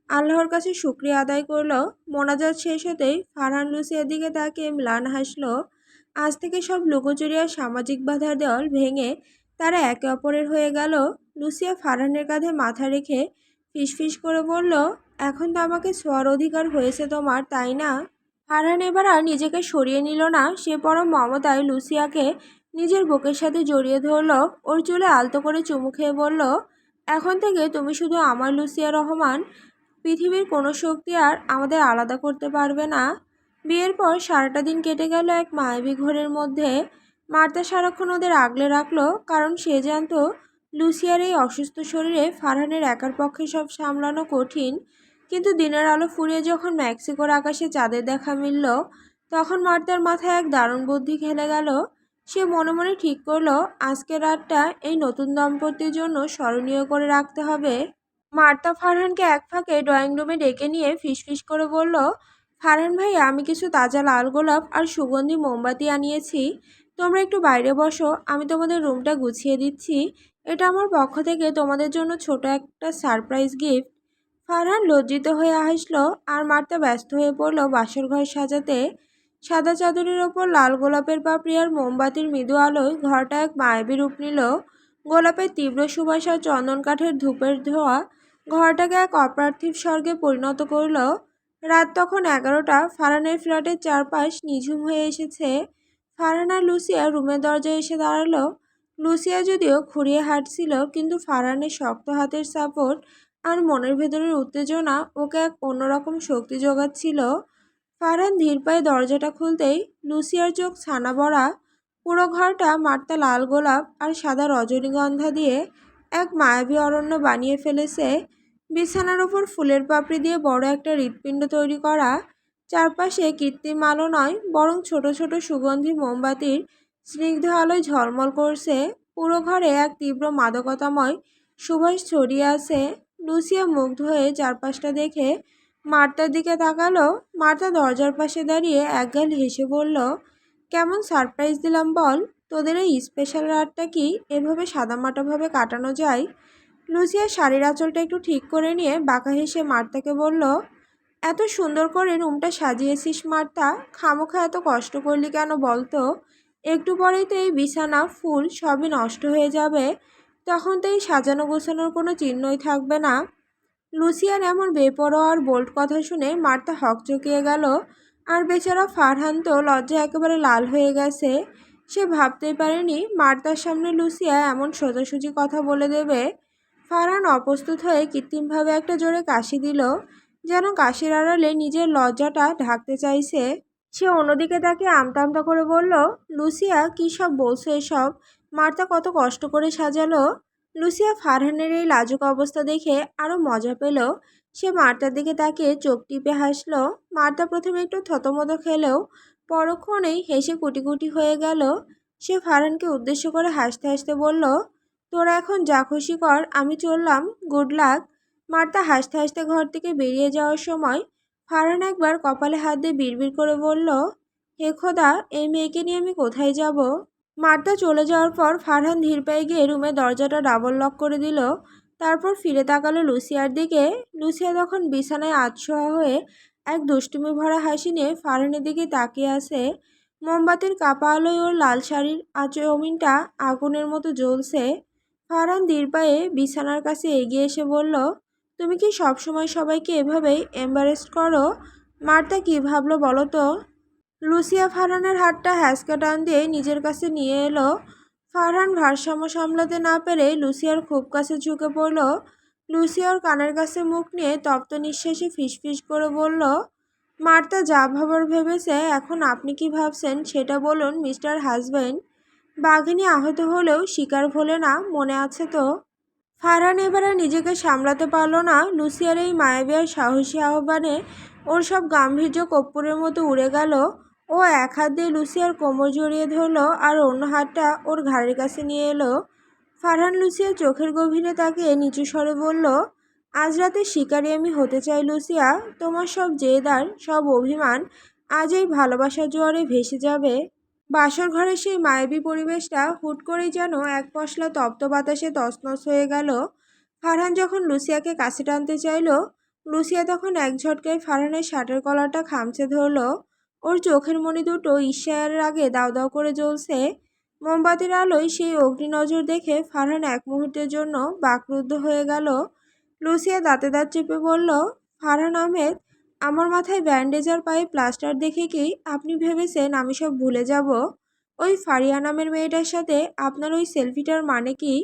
আল্লাহর কাছে শুকরিয়া আদায় করল। মোনাজাত শেষ হতেই ফারহান লুসিয়ার দিকে তাকিয়ে ম্লান হাসল। আজ থেকে সব লুকোচুরি আর সামাজিক বাধার দেওয়াল ভেঙে তারা একে অপরের হয়ে গেল। লুসিয়া ফারহানের কাঁধে মাথা রেখে ফিসফিস করে বলল, এখন তো আমাকে ছোঁয়ার অধিকার হয়েছে তোমার, তাই না? ফারহান এবার আর নিজেকে সরিয়ে নিল না। সে পরম মমতায় লুসিয়াকে নিজের বুকের সাথে জড়িয়ে ধরল। ওর চুলে আলতো করে চুমু খেয়ে বলল, এখন থেকে তুমি শুধু আমার লুসিয়া রহমান। পৃথিবীর কোনো শক্তি আর আমাদের আলাদা করতে পারবে না। বিয়ের পর সারাটা দিন কেটে গেল এক মায়াবী ঘোরের মধ্যে। মার্তা সারাক্ষণ ওদের আগলে রাখলো, কারণ সে জানতো লুসিয়ার এই অসুস্থ শরীরে ফারহানের একার পক্ষে সব সামলানো কঠিন। কিন্তু দিনের আলো ফুরিয়ে যখন মেক্সিকোর আকাশে চাঁদের দেখা মিলল, তখন মার্তার মাথায় এক দারুণ বুদ্ধি খেলে গেল। সে মনে মনে ঠিক করলো, আজকের রাতটা এই নতুন দম্পতির জন্য স্মরণীয় করে রাখতে হবে। মার্তা ফারহানকে এক ফাঁকে ড্রয়িং রুমে ডেকে নিয়ে ফিসফিস করে বলল, ফারহান ভাইয়া, আমি কিছু তাজা লাল গোলাপ আর সুগন্ধি মোমবাতি আনিয়েছি। তোমরা একটু বাইরে বসো, আমি তোমাদের রুমটা গুছিয়ে দিচ্ছি। এটা আমার পক্ষ থেকে তোমাদের জন্য ছোট একটা সারপ্রাইজ গিফট। ফারহান লজ্জিত হয়ে হাসলো, আর মার্তা ব্যস্ত হয়ে পড়ল বাসর ঘর সাজাতে। সাদা চাদরের ওপর লাল গোলাপের পাপড়ি আর মোমবাতির মৃদু আলোয় ঘরটা এক মায়াবী রূপ নিল। গোলাপের তীব্র সুবাস আর চন্দন কাঠের ধূপের ধোঁয়া ঘরটাকে এক অপার্থিব স্বর্গে পরিণত করল। রাত তখন 11টা। ফারহানের ফ্ল্যাটের চারপাশ নিঝুম হয়ে এসেছে। ফারহান আর লুসিয়া রুমের দরজায় এসে দাঁড়ালো। লুসিয়া যদিও খুঁড়িয়ে হাঁটছিল, কিন্তু ফারহানের শক্ত হাতের সাপোর্ট আর মনের ভেতরের উত্তেজনা ওকে এক অন্যরকম শক্তি যোগাচ্ছিল। ফারহান ধীর পায়ে দরজাটা খুলতেই লুসিয়ার চোখ ছানা বড়া। পুরো ঘরটা মার্তা লাল গোলাপ আর সাদা রজনীগন্ধা দিয়ে এক মায়াবী অরণ্য বানিয়ে ফেলেছে। বিছানার ওপর ফুলের পাপড়ি দিয়ে বড় একটা হৃৎপিণ্ড তৈরি করা। চারপাশে কৃত্রিম আলো নয়, বরং ছোট ছোট সুগন্ধি মোমবাতির স্নিগ্ধ আলোয় ঝলমল করছে। পুরো ঘরে এক তীব্র মাদকতাময় সুবাস ছড়িয়ে আছে। লুসিয়া মুগ্ধ হয়ে চারপাশটা দেখে মার্তার দিকে তাকালো। মার্তা দরজার পাশে দাঁড়িয়ে একগাল হেসে বলল, কেমন সারপ্রাইজ দিলাম বল? তোদের এই স্পেশাল রাতটা কি এভাবে সাদামাটাভাবে কাটানো যায়? লুসিয়া শাড়ির আঁচলটা একটু ঠিক করে নিয়ে বাঁকা হেসে মার্তাকে বলল, এত সুন্দর করে রুমটা সাজিয়েছিস মার্তা, খামোখা এত কষ্ট করলি কেন বলতো? একটু পরেই তো এই বিছানা, ফুল সবই নষ্ট হয়ে যাবে। তখন তো এই সাজানো গোছানোর কোনো চিহ্নই থাকবে না। লুসিয়ার এমন বেপরোয়া আর বোল্ড কথা শুনে মার্তা হকচকিয়ে গেল। আর বেচারা ফারহান তো লজ্জায় একেবারে লাল হয়ে গেছে। সে ভাবতেই পারেনি মার্তার সামনে লুসিয়া এমন সোজাসুজি কথা বলে দেবে। ফারহান অপ্রস্তুত হয়ে কৃত্রিমভাবে একটা জোরে কাশি দিল, যেন কাশির আড়ালে নিজের লজ্জাটা ঢাকতে চাইছে। সে অন্যদিকে তাকে আমতা আমতা করে বলল, লুসিয়া, কী সব বলছো এসব? মার্তা কত কষ্ট করে সাজালো। লুসিয়া ফারহানের এই লাজুক অবস্থা দেখে আরও মজা পেল। সে মার্তার দিকে তাকিয়ে চোখ টিপে হাসল। মার্তা প্রথমে একটু থতমত খেলেও পরক্ষণেই হেসে কুটি কুটি হয়ে গেল। সে ফারহানকে উদ্দেশ্য করে হাসতে হাসতে বলল, তোরা এখন যা খুশি কর, আমি চললাম, গুড লাক। মার্তা হাসতে হাসতে ঘর থেকে বেরিয়ে যাওয়ার সময় ফারহান একবার কপালে হাত দিয়ে বিড়বিড় করে বলল, হে খোদা, এই মেয়েকে নিয়ে আমি কোথায় যাব? মার্তা চলে যাওয়ার পর ফারহান ধীর পায়ে গিয়ে রুমের দরজাটা ডাবল লক করে দিল। তারপর ফিরে তাকালো লুসিয়ার দিকে। লুসিয়া তখন বিছানায় আধশোয়া হয়ে এক দুষ্টুমি ভরা হাসি নিয়ে ফারহানের দিকে তাকিয়ে আছে। মোমবাতির কাপা আলোয় ওর লাল শাড়ির জমিনটা আগুনের মতো জ্বলছে। ফারহান ধীর পায়ে বিছানার কাছে এগিয়ে এসে বলল, তুমি কি সবসময় সবাইকে এভাবেই এম্বারেস্ট করো? মার্তা কি ভাবলো বলো তো? লুসিয়া ফারহানের হাতটা হ্যাঁচকা টান দিয়ে নিজের কাছে নিয়ে এলো। ফারহান ভারসাম্য সামলাতে না পেরে লুসিয়ার খুব কাছে ঝুঁকে পড়ল। লুসিয়া ওর কানের কাছে মুখ নিয়ে তপ্ত নিঃশ্বাসে ফিসফিস করে বলল, মার্তা যা ভাবার ভেবেছে, এখন আপনি কি ভাবছেন সেটা বলুন মিস্টার হাজবেন্ড। বাঘিনী আহত হলেও শিকার ভোলে না, মনে আছে তো? ফারহান এবার আর নিজেকে সামলাতে পারল না। লুসিয়ার এই মায়াবী আর সাহসী আহ্বানে ওর সব গাম্ভীর্য কর্পূরের মতো উড়ে গেল। ও এক হাত দিয়ে লুসিয়ার কোমর জড়িয়ে ধরল আর অন্য হাতটা ওর ঘাড়ের কাছে নিয়ে এলো। ফারহান লুসিয়ার চোখের গভীরে তাকিয়ে নিচু স্বরে বলল, আজ রাতে শিকারী আমি হতে চাই লুসিয়া। তোমার সব জেদ আর সব অভিমান আজ এই ভালোবাসার জোয়ারে ভেসে যাবে। বাসর ঘরের সেই মায়াবী পরিবেশটা হুট করেই যেন এক পশলা তপ্ত বাতাসে তছনছ হয়ে গেল। ফারহান যখন লুসিয়াকে কাছে টানতে চাইল, লুসিয়া তখন এক ঝটকায় ফারহানের শার্টের কলারটা খামচে ধরল। ওর চোখের মণি দুটো ঈর্ষার আগে দাউ দাউ করে জ্বলছে। মোমবাতির আলোয় সেই অগ্নি নজর দেখে ফারহান এক মুহূর্তের জন্য বাকরুদ্ধ হয়ে গেল। লুসিয়া দাঁতে দাঁত চেপে বলল, ফারহান আহমেদ, আমার মাথায় ব্যান্ডেজ আর পায়ে প্লাস্টার দেখে কি আপনি ভেবেছেন আমি সব ভুলে যাব? ওই ফারিয়া নামের মেয়েটার সাথে আপনার ওই সেলফিটার মানে কি?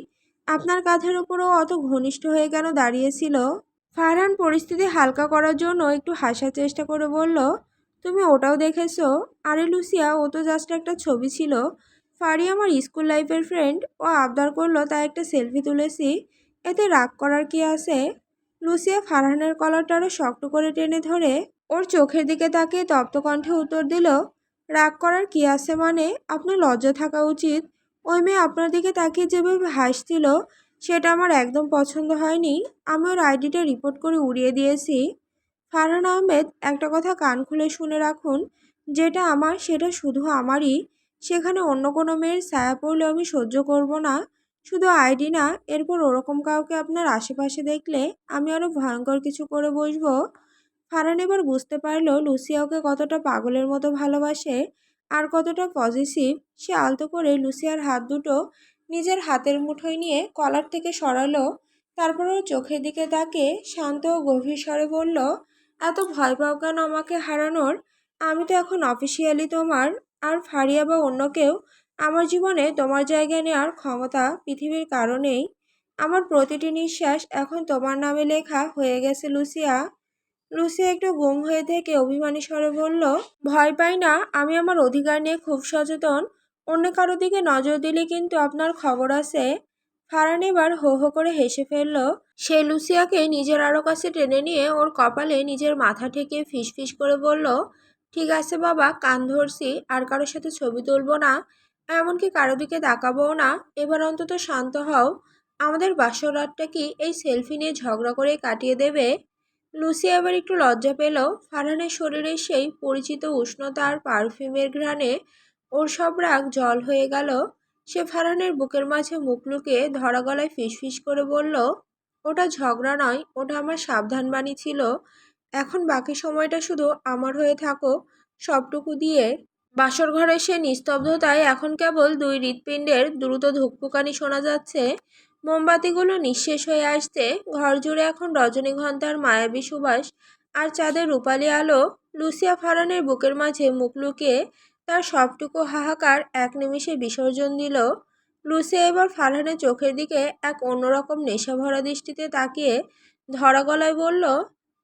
আপনার কাঁধের ওপরও অত ঘনিষ্ঠ হয়ে কেন দাঁড়িয়েছিল? ফারহান পরিস্থিতি হালকা করার জন্য একটু হাসার চেষ্টা করে বলল, তুমি ওটাও দেখেছো? আরে লুসিয়া, ও তো জাস্ট একটা ছবি ছিল। ফারি আমার স্কুল লাইফের ফ্রেন্ড। ও আবদার করলো তাই একটা সেলফি তুলেছি। এতে রাগ করার কি আছে? লুসিয়া ফারহানের কলারটা আরো শক্ত করে টেনে ধরে ওর চোখের দিকে তাকিয়ে তপ্ত কণ্ঠে উত্তর দিল, রাগ করার কি আছে মানে? আপনার লজ্জা থাকা উচিত। ওই মেয়ে আপনার দিকে তাকিয়ে যেভাবে হাসছিল সেটা আমার একদম পছন্দ হয়নি। আমি ওর আইডিটা রিপোর্ট করে উড়িয়ে দিয়েছি। ফারহান আহমেদ, একটা কথা কান খুলে শুনে রাখুন, যেটা আমার সেটা শুধু আমারই। সেখানে অন্য কোনো মেয়ের ছায়া পড়লেও আমি সহ্য করব না। শুধু আইডি না, এরপর ওরকম কাউকে আপনার আশেপাশে দেখলে আমি আরও ভয়ঙ্কর কিছু করে বসবো। ফারহান এবার বুঝতে পারল লুসিয়া ওকে কতটা পাগলের মতো ভালোবাসে আর কতটা পজিটিভ। সে আলতো করে লুসিয়ার হাত দুটো নিজের হাতের মুঠোয় নিয়ে কলার থেকে সরালো। তারপর ওর চোখের দিকে তাকে শান্ত ও গভীর স্বরে বলল, এত ভয় পাও কেন আমাকে হারানোর? আমি তো এখন অফিসিয়ালি তোমার। আর ফারিয়া বা অন্য কেউ আমার জীবনে তোমার জায়গা নেওয়ার ক্ষমতা পৃথিবীর কারণেই। আমার প্রতিটি নিঃশ্বাস এখন তোমার নামে লেখা হয়ে গেছে লুসিয়া। লুসিয়া একটু গুম হয়ে থেকে অভিমানী স্বরে বলল, ভয় পাই না, আমি আমার অধিকার নিয়ে খুব সচেতন। অন্য কারো দিকে নজর দিলে কিন্তু আপনার খবর আছে। ফারহান এবার হো হো করে হেসে ফেলল। সে লুসিয়াকে নিজের আরো কাছে টেনে নিয়ে ওর কপালে নিজের মাথা ঠেকিয়ে ফিসফিস করে বলল, ঠিক আছে বাবা, কান ধরছি, আর কারোর সাথে ছবি তুলবো না, এমনকি কারো দিকে তাকাবো না। এবার অন্তত শান্ত হও। আমাদের বাসর রাতটা কি এই সেলফি নিয়ে ঝগড়া করে কাটিয়ে দেবে? লুসিয়া এবার একটু লজ্জা পেল। ফারহানের শরীরে সেই পরিচিত উষ্ণতা আর পারফিউমের ঘ্রাণে ওর সব রাগ জল হয়ে গেল। সে ফারহানের বুকের মাঝে মুখ লুকিয়ে ধরা গলায় ফিসফিস করে বলল, ওটা ঝগড়া নয়, ওটা আমার সাবধানবাণী ছিল। এখন বাকি সময়টা শুধু আমার হয়ে থাকো সবটুকু দিয়ে। বাসর ঘরে সে নিস্তব্ধতায় এখন কেবল দুই হৃৎপিণ্ডের দ্রুত ধুকপুকানি শোনা যাচ্ছে। মোমবাতিগুলো নিঃশেষ হয়ে আসছে। ঘর জুড়ে এখন রজনীগন্ধার মায়াবী সুবাস আর চাঁদের রূপালী আলো। লুসিয়া ফারহানের বুকের মাঝে মুখ লুকিয়ে তার সবটুকু হাহাকার এক নিমিষে বিসর্জন দিল। লুসিয়া এবার ফারহানের চোখের দিকে এক অন্যরকম নেশাভরা দৃষ্টিতে তাকিয়ে ধরা গলায় বলল,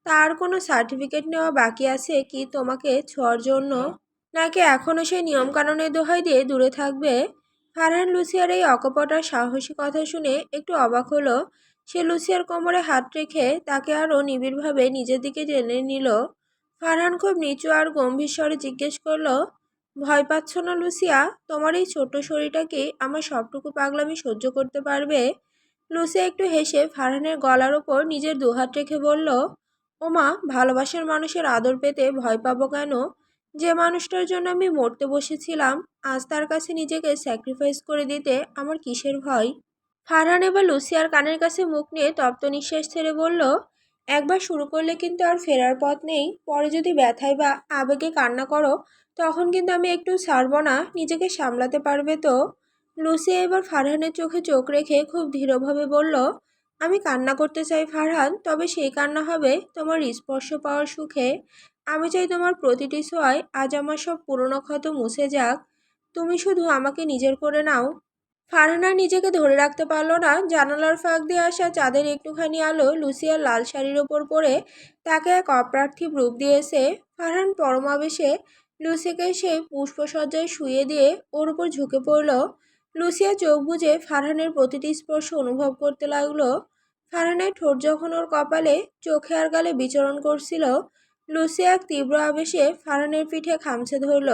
তার কোনো সার্টিফিকেট নেওয়া বাকি আছে কি তোমাকে ছোঁয়ার জন্য? নাকি এখনও সেই নিয়মকানুনের দোহাই দিয়ে দূরে থাকবে? ফারহান লুসিয়ার এই অকপট আর সাহসী কথা শুনে একটু অবাক হলো। সে লুসিয়ার কোমরে হাত রেখে তাকে আরও নিবিড়ভাবে নিজের দিকে টেনে নিল। ফারহান খুব নিচু আর গম্ভীর স্বরে জিজ্ঞেস করলো, ভয় পাচ্ছ না লুসিয়া? তোমার এই ছোট্ট শরীরটা কি আমার সবটুকু পাগলামি সহ্য করতে পারবে? লুসিয়া একটু হেসে ফারহানের গলার ওপর নিজের দুহাত রেখে বলল, ওমা, ভালোবাসার মানুষের আদর পেতে ভয় পাবো কেন? যে মানুষটার জন্য আমি মরতে বসেছিলাম, আজ তার কাছে নিজেকে স্যাক্রিফাইস করে দিতে আমার কিসের ভয়? ফারহান এবার লুসিয়ার কানের কাছে মুখ নিয়ে তপ্ত নিঃশ্বাস ছেড়ে বলল, একবার শুরু করলে কিন্তু আর ফেরার পথ নেই। পরে যদি ব্যথায় বা আবেগে কান্না করো তখন কিন্তু আমি একটু ছাড়বো না, নিজেকে সামলাতে পারবে তো? লুসিয়া এবার ফারহানের চোখে চোখ রেখে খুব দৃঢ়ভাবে বলল, আমি কান্না করতে চাই ফারহান, তবে সেই কান্না হবে তোমার স্পর্শ পাওয়ার সুখে। আমি চাই তোমার প্রতিটি ছোঁয়ায় আজ আমার সব পুরনো ক্ষত মুছে যাক। তুমি শুধু আমাকে নিজের করে নাও। ফারহানা নিজেকে ধরে রাখতে পারল না। জানালার ফাঁক দিয়ে আসা চাঁদের একটুখানি আলো লুসিয়ার লাল শাড়ির ওপর পড়ে তাকে এক অপার্থিব রূপ দিয়েছে। ফারহান পরমাবেশে লুসিকে সেই পুষ্পসজ্জায় শুইয়ে দিয়ে ওর উপর ঝুঁকে পড়ল। লুসিয়া চোখ বুজে ফারহানের প্রতিটি স্পর্শ অনুভব করতে লাগলো। ফারহানের ঠোঁট যখন ওর কপালে, চোখে আর গালে বিচরণ করছিল, লুসিয়া এক তীব্র আবেশে ফারহানের পিঠে খামচে ধরল।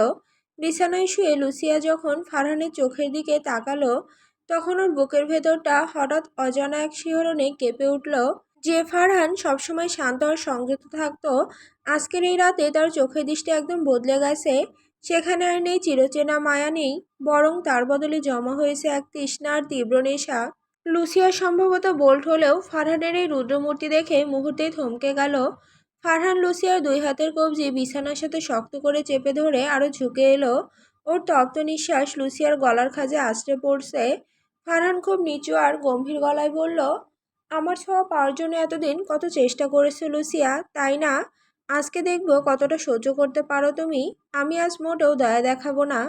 বিছানায় শুয়ে লুসিয়া যখন ফারহানের চোখের দিকে তাকালো, তখন ওর বুকের ভেতরটা হঠাৎ অজানা এক শিহরণে কেঁপে উঠল। যে ফারহান সবসময় শান্ত আর সংযত থাকতো, আজকের এই রাতে তার চোখের দৃষ্টি একদম বদলে গেছে। সেখানে আর নেই চিরচেনা মায়া, নেই, বরং তার বদলে জমা হয়েছে এক তৃষ্ণা আর তীব্র নেশা। লুসিয়া সম্ভবত বোল্ট হলেও ফারহানের এই রুদ্রমূর্তি দেখে মুহূর্তেই থমকে গেল। ফারহান লুসিয়ার দুই হাতের কবজি বিছানার সাথে শক্ত করে চেপে ধরে আরো ঝুঁকে এলো। ওর তপ্ত নিঃশ্বাস লুসিয়ার গলার খাঁজে আছড়ে পড়ছে। ফারহান খুব নিচু আর গম্ভীর গলায় বলল, আমার ছোঁয়া পাওয়ার জন্য এতদিন কত চেষ্টা করেছো লুসিয়া, তাই না? আজকে দেখবো কতটা সহ্য করতে পারো তুমি। আমি আজ মোটেও দয়া দেখাবো না।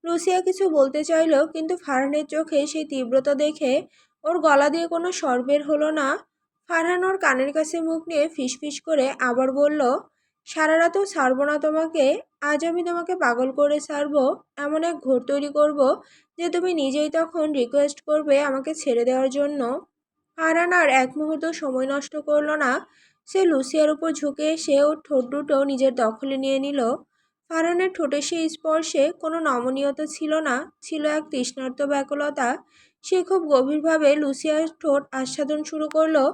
লুসিয়া কিছু বলতে চাইল, কিন্তু ফারহানের চোখে সেই তীব্রতা দেখে ওর গলা দিয়ে কোনো স্বর বের হলো না। ফারহান ওর কানের কাছে মুখ নিয়ে ফিসফিস করে আবার বলল, সারা রাতও ছাড়বো না তোমাকে। আজ আমি তোমাকে পাগল করে ছাড়বো। এমন এক ঘোর তৈরি করব যে তুমি নিজেই তখন রিকোয়েস্ট করবে আমাকে ছেড়ে দেওয়ার জন্য। ফারহান আর এক মুহূর্ত সময় নষ্ট করলো না। সে লুসিয়ার উপর ঝুঁকে এসে ওর ঠোঁট দুটো নিজের দখলে নিয়ে নিল। ফারহানের ঠোঁটের সেই স্পর্শে কোনো নমনীয়তা ছিল না, ছিল এক তৃষ্ণার্ত ব্যাকুলতা। সে খুব গভীরভাবে লুসিয়ার ঠোঁট আস্বাদন শুরু করলো।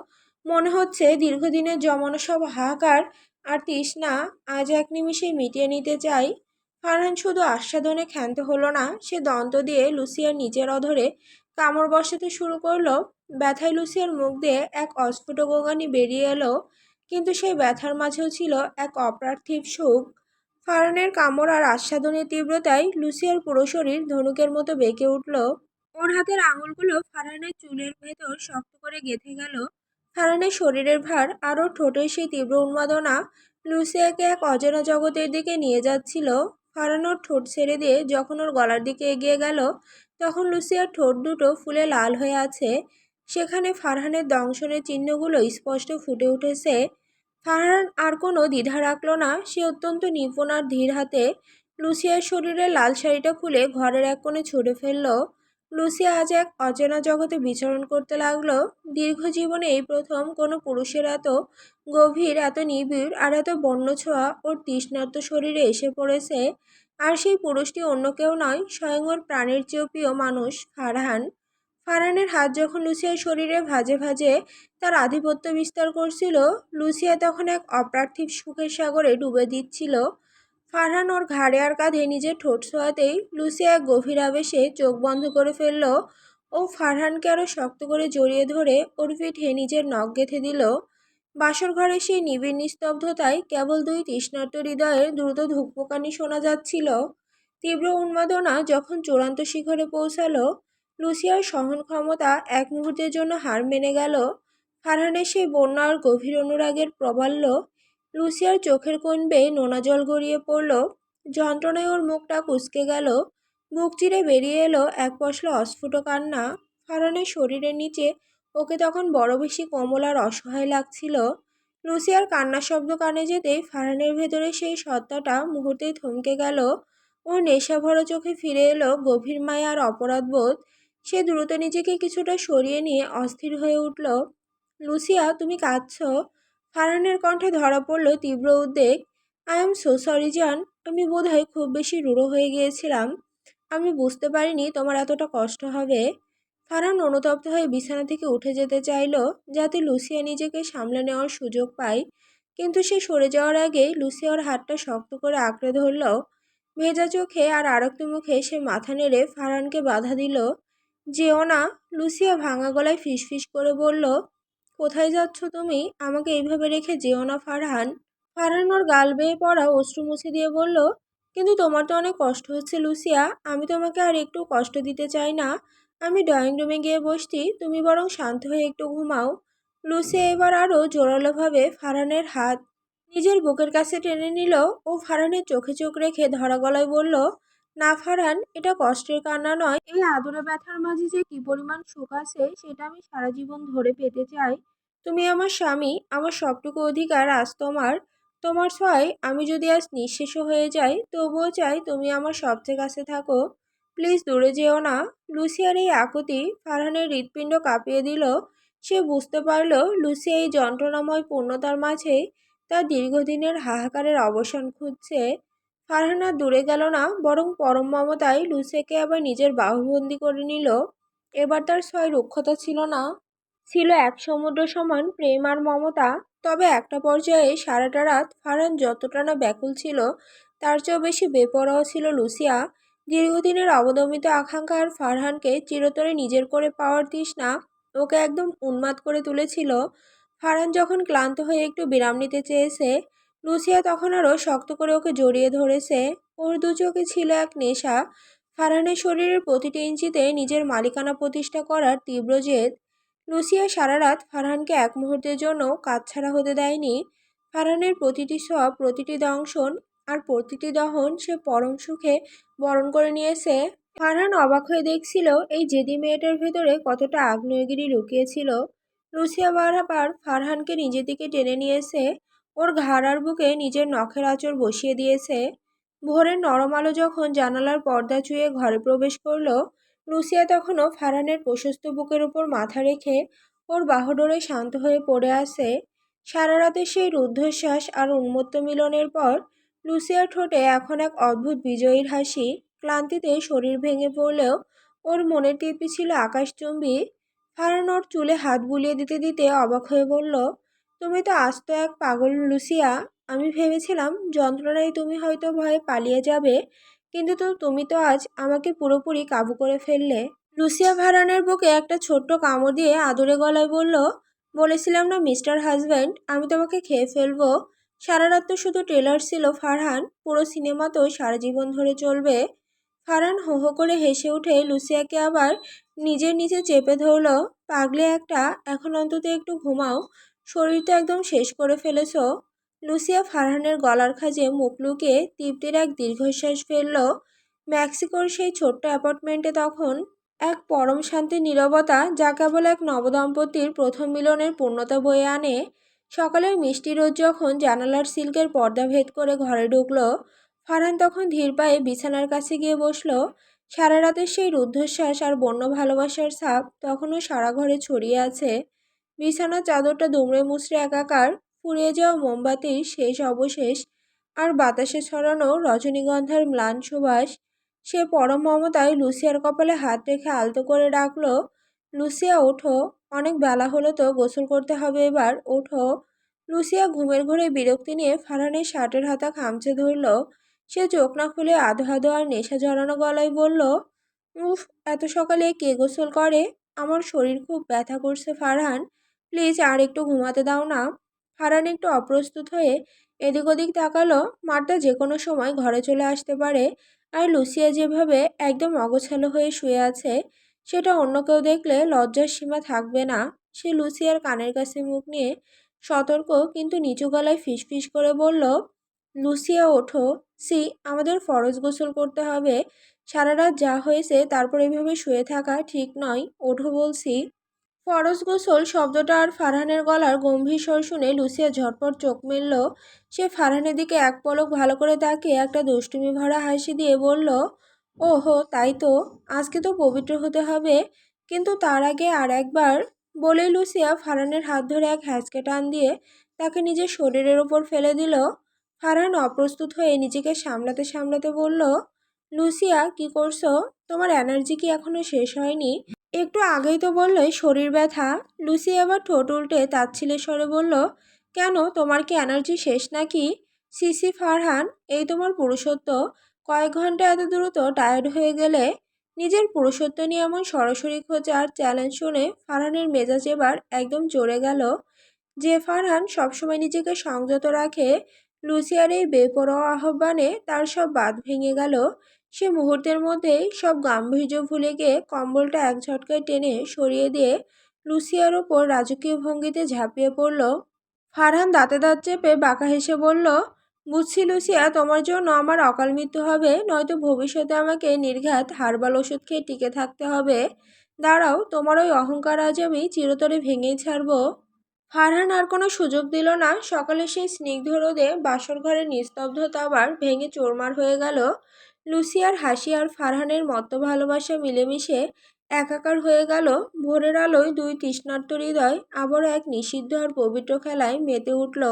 মনে হচ্ছে দীর্ঘদিনের জমানো সব হাহাকার আর তৃষ্ণা আজ এক নিমিষেই মিটিয়ে নিতে চাই। ফারহান শুধু আস্বাদনে ক্ষান্ত হলো না, সে দন্ত দিয়ে লুসিয়ার নিচের অধরে কামড় বসাতে শুরু করলো। ব্যথায় লুসিয়ার মুখ দিয়ে এক অস্ফুট গোঙানি বেরিয়ে এলো, কিন্তু সেই ব্যথার মাঝেও ছিল এক অপার্থিব সুখ। ফারহানের কামড় আর আস্বাদনের তীব্রতায় লুসিয়ার পুরো শরীর ধনুকের মতো বেঁকে উঠল। ওর হাতের আঙুলগুলো ফারহানের চুলের ভেতর শক্ত করে গেঁথে গেল। ফারহানের শরীরের ভার আর ওর ঠোঁটের সেই তীব্র উন্মাদনা লুসিয়াকে এক অজানা জগতের দিকে নিয়ে যাচ্ছিল। ফারহান ওর ঠোঁট ছেড়ে দিয়ে যখন ওর গলার দিকে এগিয়ে গেল, তখন লুসিয়ার ঠোঁট দুটো ফুলে লাল হয়ে আছে। সেখানে ফারহানের দংশনের চিহ্নগুলো স্পষ্ট ফুটে উঠেছে। ফারহান আর কোনো দ্বিধা রাখল না। সে অত্যন্ত নিপুণ আর ধীর হাতে লুসিয়ার শরীরের লাল শাড়িটা খুলে ঘরের এক কোণে ছুঁড়ে ফেলল। লুসিয়া আজ এক অচেনা জগতে বিচরণ করতে লাগলো। দীর্ঘ জীবনে এই প্রথম কোনো পুরুষের এত গভীর, এত নিবিড় আর এত বন্য ছোঁয়া ওর তৃষ্ণার্ত শরীরে এসে পড়েছে। আর সেই পুরুষটি অন্য কেউ নয়, স্বয়ং ওর প্রাণের চেয়েও প্রিয় মানুষ ফারহান। ফারহানের হাত যখন লুসিয়ার শরীরে ভাঁজে ভাঁজে তার আধিপত্য বিস্তার করছিল, লুসিয়া তখন এক অপার্থিব সুখের সাগরে ডুবে দিচ্ছিল। ফারহান ওর ঘাড়ে আর কাঁধে নিজের ঠোঁট ছোঁয়াতেই লুসিয়া এক গভীর আবেশে চোখ বন্ধ করে ফেলল। ও ফারহানকে আরো শক্ত করে জড়িয়ে ধরে ওর পিঠে নিজের নখ গেঁথে দিল। বাসর ঘরে সেই নিবিড় নিস্তব্ধতায় কেবল দুই তৃষ্ণার্ত হৃদয়ের দ্রুত ধুকপুকানি শোনা যাচ্ছিল। তীব্র উন্মাদনা যখন চূড়ান্ত শিখরে পৌঁছালো, লুসিয়ার সহন ক্ষমতা এক মুহূর্তের জন্য হার মেনে গেল। ফারহানের সেই বন্যা আর গভীর অনুরাগের প্রবাল্য লুসিয়ার চোখের কোণ বেয়ে নোনা জল গড়িয়ে পড়ল। যন্ত্রণায় ওর মুখটা কুঁচকে গেল। বুক চিরে বেরিয়ে এলো এক পশলা অস্ফুট কান্না। ফারহানের শরীরের নিচে ওকে তখন বড় বেশি কোমল আর অসহায় লাগছিল। লুসিয়ার কান্নার শব্দ কানে যেতেই ফারহানের ভেতরে সেই সত্তাটা মুহূর্তেই থমকে গেল। ওর নেশাভরা চোখে ফিরে এলো গভীর মায়া আর অপরাধবোধ। সে দ্রুত নিজেকে কিছুটা সরিয়ে নিয়ে অস্থির হয়ে উঠল। লুসিয়া, তুমি কাঁদছো? ফারহানের কণ্ঠে ধরা পড়ল তীব্র উদ্বেগ। আই এম সো সরি জান। আমি বোধহয় খুব বেশি রূঢ় হয়ে গিয়েছিলাম। আমি বুঝতে পারিনি তোমার এতটা কষ্ট হবে। ফারহান অনুতপ্ত হয়ে বিছানা থেকে উঠে যেতে চাইল, যাতে লুসিয়া নিজেকে সামলে নেওয়ার সুযোগ পায়। কিন্তু সে সরে যাওয়ার আগেই লুসিয়া ওর হাতটা শক্ত করে আঁকড়ে ধরল। ভেজা চোখে আর আরক্ত মুখে সে মাথা নেড়ে ফারহানকে বাধা দিল। যেও না, লুসিয়া ভাঙা গলায় ফিসফিস করে বলল। কোথায় যাচ্ছ তুমি? আমাকে এইভাবে রেখে যেও না ফারহান। ফারহান ওর গাল বেয়ে পড়া অশ্রু মুছে দিয়ে বলল, কিন্তু তোমার তো অনেক কষ্ট হচ্ছে লুসিয়া, আমি তোমাকে আর একটু কষ্ট দিতে চাই না। আমি ড্রয়িং রুমে গিয়ে বসছি, তুমি বরং শান্ত হয়ে একটু ঘুমাও। লুসিয়া এবার আরও জোরালোভাবে ফারহানের হাত নিজের বুকের কাছে টেনে নিল ও ফারহানের চোখে চোখ রেখে ধরা গলায় বলল, না ফারহান, এটা কষ্টের কান্না নয়, এই আদরে ব্যথার মাঝে যে কি পরিমাণ সুখ আছে সেটা আমি সারা জীবন ধরে পেতে চাই। তুমি আমার স্বামী, আমার সবটুকু অধিকার আজ তোমার। তোমার ছয় আমি যদি আজ নিঃশেষ হয়ে যাই তবুও চাই তুমি আমার সবচেয়ে কাছে থাকো। প্লিজ দূরে যেও না। লুসিয়ার এই আকুতি ফারহানের হৃৎপিণ্ড কাঁপিয়ে দিল। সে বুঝতে পারল লুসিয়া এই যন্ত্রণাময় পূর্ণতার মাঝে তার দীর্ঘদিনের হাহাকারের অবসান খুঁজছে। ফারহান আর দূরে গেল না, বরং পরম মমতায় লুসিয়াকে আবার নিজের বাহুবন্দি করে নিল। এবার তার ছয় রুক্ষতা ছিল না, ছিল এক সমুদ্র সমান প্রেম আর মমতা। তবে একটা পর্যায়ে সারাটা রাত ফারহান যতটা না ব্যাকুল ছিল তার চেয়েও বেশি বেপরোয়া ছিল লুসিয়া। দীর্ঘদিনের অবদমিত আকাঙ্ক্ষা আর ফারহানকে চিরতরে নিজের করে পাওয়ার তৃষ্ণা ওকে একদম উন্মাদ করে তুলেছিল। ফারহান যখন ক্লান্ত হয়ে একটু বিরাম নিতে চেয়েছে, লুসিয়া তখন আরও শক্ত করে ওকে জড়িয়ে ধরেছে। ওর দু চোখে ছিল এক নেশা, ফারহানের শরীরের প্রতিটি ইঞ্চিতে নিজের মালিকানা প্রতিষ্ঠা করার তীব্র জেদ। লুসিয়া সারা রাত ফারহানকে এক মুহূর্তের জন্য কাছছাড়া হতে দেয়নি। ফারহানের প্রতিটি সব, প্রতিটি দংশন আর প্রতিটি দহন সে পরম সুখে বরণ করে নিয়েছে। ফারহান অবাক হয়ে দেখছিল এই জেদি মেয়েটার ভেতরে কতটা আগ্নেয়গিরি লুকিয়েছিল। লুসিয়া বারবার ফারহানকে নিজের দিকে টেনে নিয়েছে, ওর ঘাড় আর বুকে নিজের নখের আঁচড় বসিয়ে দিয়েছে। ভোরের নরম আলো যখন জানালার পর্দা চুয়ে ঘরে প্রবেশ করলো, লুসিয়া তখনও ফারহানের প্রশস্ত বুকের উপর মাথা রেখে ওর বাহুডোরে শান্ত হয়ে পড়ে আছে। সারা রাতের সেই রুদ্ধশ্বাস আর উন্মত্ত মিলনের পর লুসিয়ার ঠোঁটে এখন এক অদ্ভুত বিজয়ীর হাসি। ক্লান্তিতে শরীর ভেঙে পড়লেও ওর মনের তৃপ্তি ছিল আকাশচুম্বী। ফারহান ওর চুলে হাত বুলিয়ে দিতে দিতে অবাক হয়ে বলল, তুমি তো আস্ত এক পাগল লুসিয়া। আমি ভেবেছিলাম যন্ত্রণায় তুমি হয়তো ভয়ে পালিয়ে যাবে, কিন্তু তুমি তো আজ আমাকে পুরোপুরি কাবু করে ফেললে। লুসিয়া ফারহানের বুকে একটা ছোট্ট কামড় দিয়ে আদুরে গলায় বলল, বলেছিলাম না মিস্টার হাজব্যান্ড, আমি তোমাকে খেয়ে ফেলবো। সারা রাত তো শুধু ট্রেলার ছিল ফারহান, পুরো সিনেমা তো সারা জীবন ধরে চলবে। ফারহান হো হো করে হেসে উঠে লুসিয়াকে আবার নিজের নিচে চেপে ধরল। পাগলে একটা, এখন অন্তত একটু ঘুমাও, শরীর তো একদম শেষ করে ফেলেছ। লুসিয়া ফারহানের গলার খাঁজে মুখ লুকিয়ে তৃপ্তির এক দীর্ঘশ্বাস ফেলল। মেক্সিকোর সেই ছোট্ট অ্যাপার্টমেন্টে তখন এক পরম শান্তির নীরবতা, যা কেবল এক নবদম্পতির প্রথম মিলনের পূর্ণতা বয়ে আনে। সকালের মিষ্টি রোদ যখন জানালার সিল্কের পর্দা ভেদ করে ঘরে ঢুকলো, ফারহান তখন ধীর পায়ে বিছানার কাছে গিয়ে বসলো। সারা রাতের সেই রুদ্ধশ্বাস আর বন্য ভালোবাসার ছাপ তখনও সারা ঘরে ছড়িয়ে আছে। বিছানার চাদরটা দুমড়ে মুচড়ে একাকার, ফুরিয়ে যাওয়া মোমবাতির শেষ অবশেষ আর বাতাসে ছড়ানো রজনীগন্ধার ম্লান সুবাস। সে পরম মমতায় লুসিয়ার কপালে হাত রেখে আলতো করে ডাকলো, লুসিয়া ওঠো, অনেক বেলা হলো তো, গোসল করতে হবে, এবার ওঠো। লুসিয়া ঘুমের ঘোরে বিরক্তি নিয়ে ফারহানের শার্টের হাতা খামচে ধরল। সে চোখ না খুলে আধো আধো আর নেশা জড়ানো গলায় বলল, উফ, এত সকালে কে গোসল করে? আমার শরীর খুব ব্যথা করছে ফারহান, প্লিজ আর একটু ঘুমাতে দাও না। ফারহান একটু অপ্রস্তুত হয়ে এদিক ওদিক তাকালো। মারটা যে কোনো সময় ঘরে চলে আসতে পারে, আর লুসিয়া যেভাবে একদম অগোছালো হয়ে শুয়ে আছে সেটা অন্য কেউ দেখলে লজ্জার সীমা থাকবে না। সে লুসিয়ার কানের কাছে মুখ নিয়ে সতর্ক কিন্তু নিচু গলায় ফিসফিস করে বলল, লুসিয়া ওঠো, সি, আমাদের ফরজ গোসল করতে হবে। সারা রাত যা হয়েছে তারপর এভাবে শুয়ে থাকা ঠিক নয়, ওঠো বলছি। ফরজ গোসল শব্দটা আর ফারহানের গলার গম্ভীর স্বর শুনে লুসিয়া ঝটপট চোখ মেলল। সে ফারহানের দিকে এক পলক ভালো করে তাকিয়ে একটা দুষ্টুমি ভরা হাসি দিয়ে বলল, ওহো তাই তো, আজকে তো পবিত্র হতে হবে, কিন্তু তার আগে আর একবার। বলেই লুসিয়া ফারহানের হাত ধরে এক হ্যাঁচকে টান দিয়ে তাকে নিজের শরীরের ওপর ফেলে দিল। ফারহান অপ্রস্তুত হয়ে নিজেকে সামলাতে সামলাতে বলল, লুসিয়া কি করছো? তোমার এনার্জি কি এখনো শেষ হয়নি? একটু আগেই তো বললে শরীর ব্যথা। লুসি আবার ঠোঁট উল্টে তাচ্ছিলের স্বরে বলল, কেন, তোমার কি এনার্জি শেষ নাকি? সিসি ফারহান, এই তোমার পুরুষত্ব, কয়েক ঘন্টা এত দ্রুত টায়ার্ড হয়ে গেলে? নিজের পুরুষত্ব নিয়ে এমন সরাসরি খোঁজার চ্যালেঞ্জ শুনে ফারহানের মেজাজ এবার একদম চড়ে গেল। যে ফারহান সবসময় নিজেকে সংযত রাখে, লুসিয়ার এই বেপরোয়া আহ্বানে তার সব বাঁধ ভেঙে গেল। সে মুহূর্তের মধ্যেই সব গাম্ভীর্য ভুলে গিয়ে কম্বলটা এক ঝটকায় টেনে সরিয়ে দিয়ে লুসিয়ার ওপর রাজকীয় ভঙ্গিতে ঝাঁপিয়ে পড়ল। ফারহান দাঁতে দাঁত চেপে বাঁকা হেসে বলল, বুঝছি লুসিয়া, তোমার জন্য আমার অকাল মৃত্যু হবে, নয়তো ভবিষ্যতে আমাকে নির্ঘাত হার্বাল ওষুধ খেয়ে টিকে থাকতে হবে। দাঁড়াও, তোমার ওই অহংকার আজ আমি চিরতরে ভেঙেই ছাড়ব। ফারহান আর কোনো সুযোগ দিল না। সকালে সেই স্নিগ্ধ রোদে বাসর ঘরের নিস্তব্ধতা আবার ভেঙে চোরমার হয়ে গেল। লুসিয়ার হাসি আর ফারহানের মত্ত ভালোবাসা মিলেমিশে একাকার হয়ে গেল। ভোরের আলোয় দুই তৃষ্ণার্ত হৃদয় আবারও এক নিষিদ্ধ আর পবিত্র খেলায় মেতে উঠল।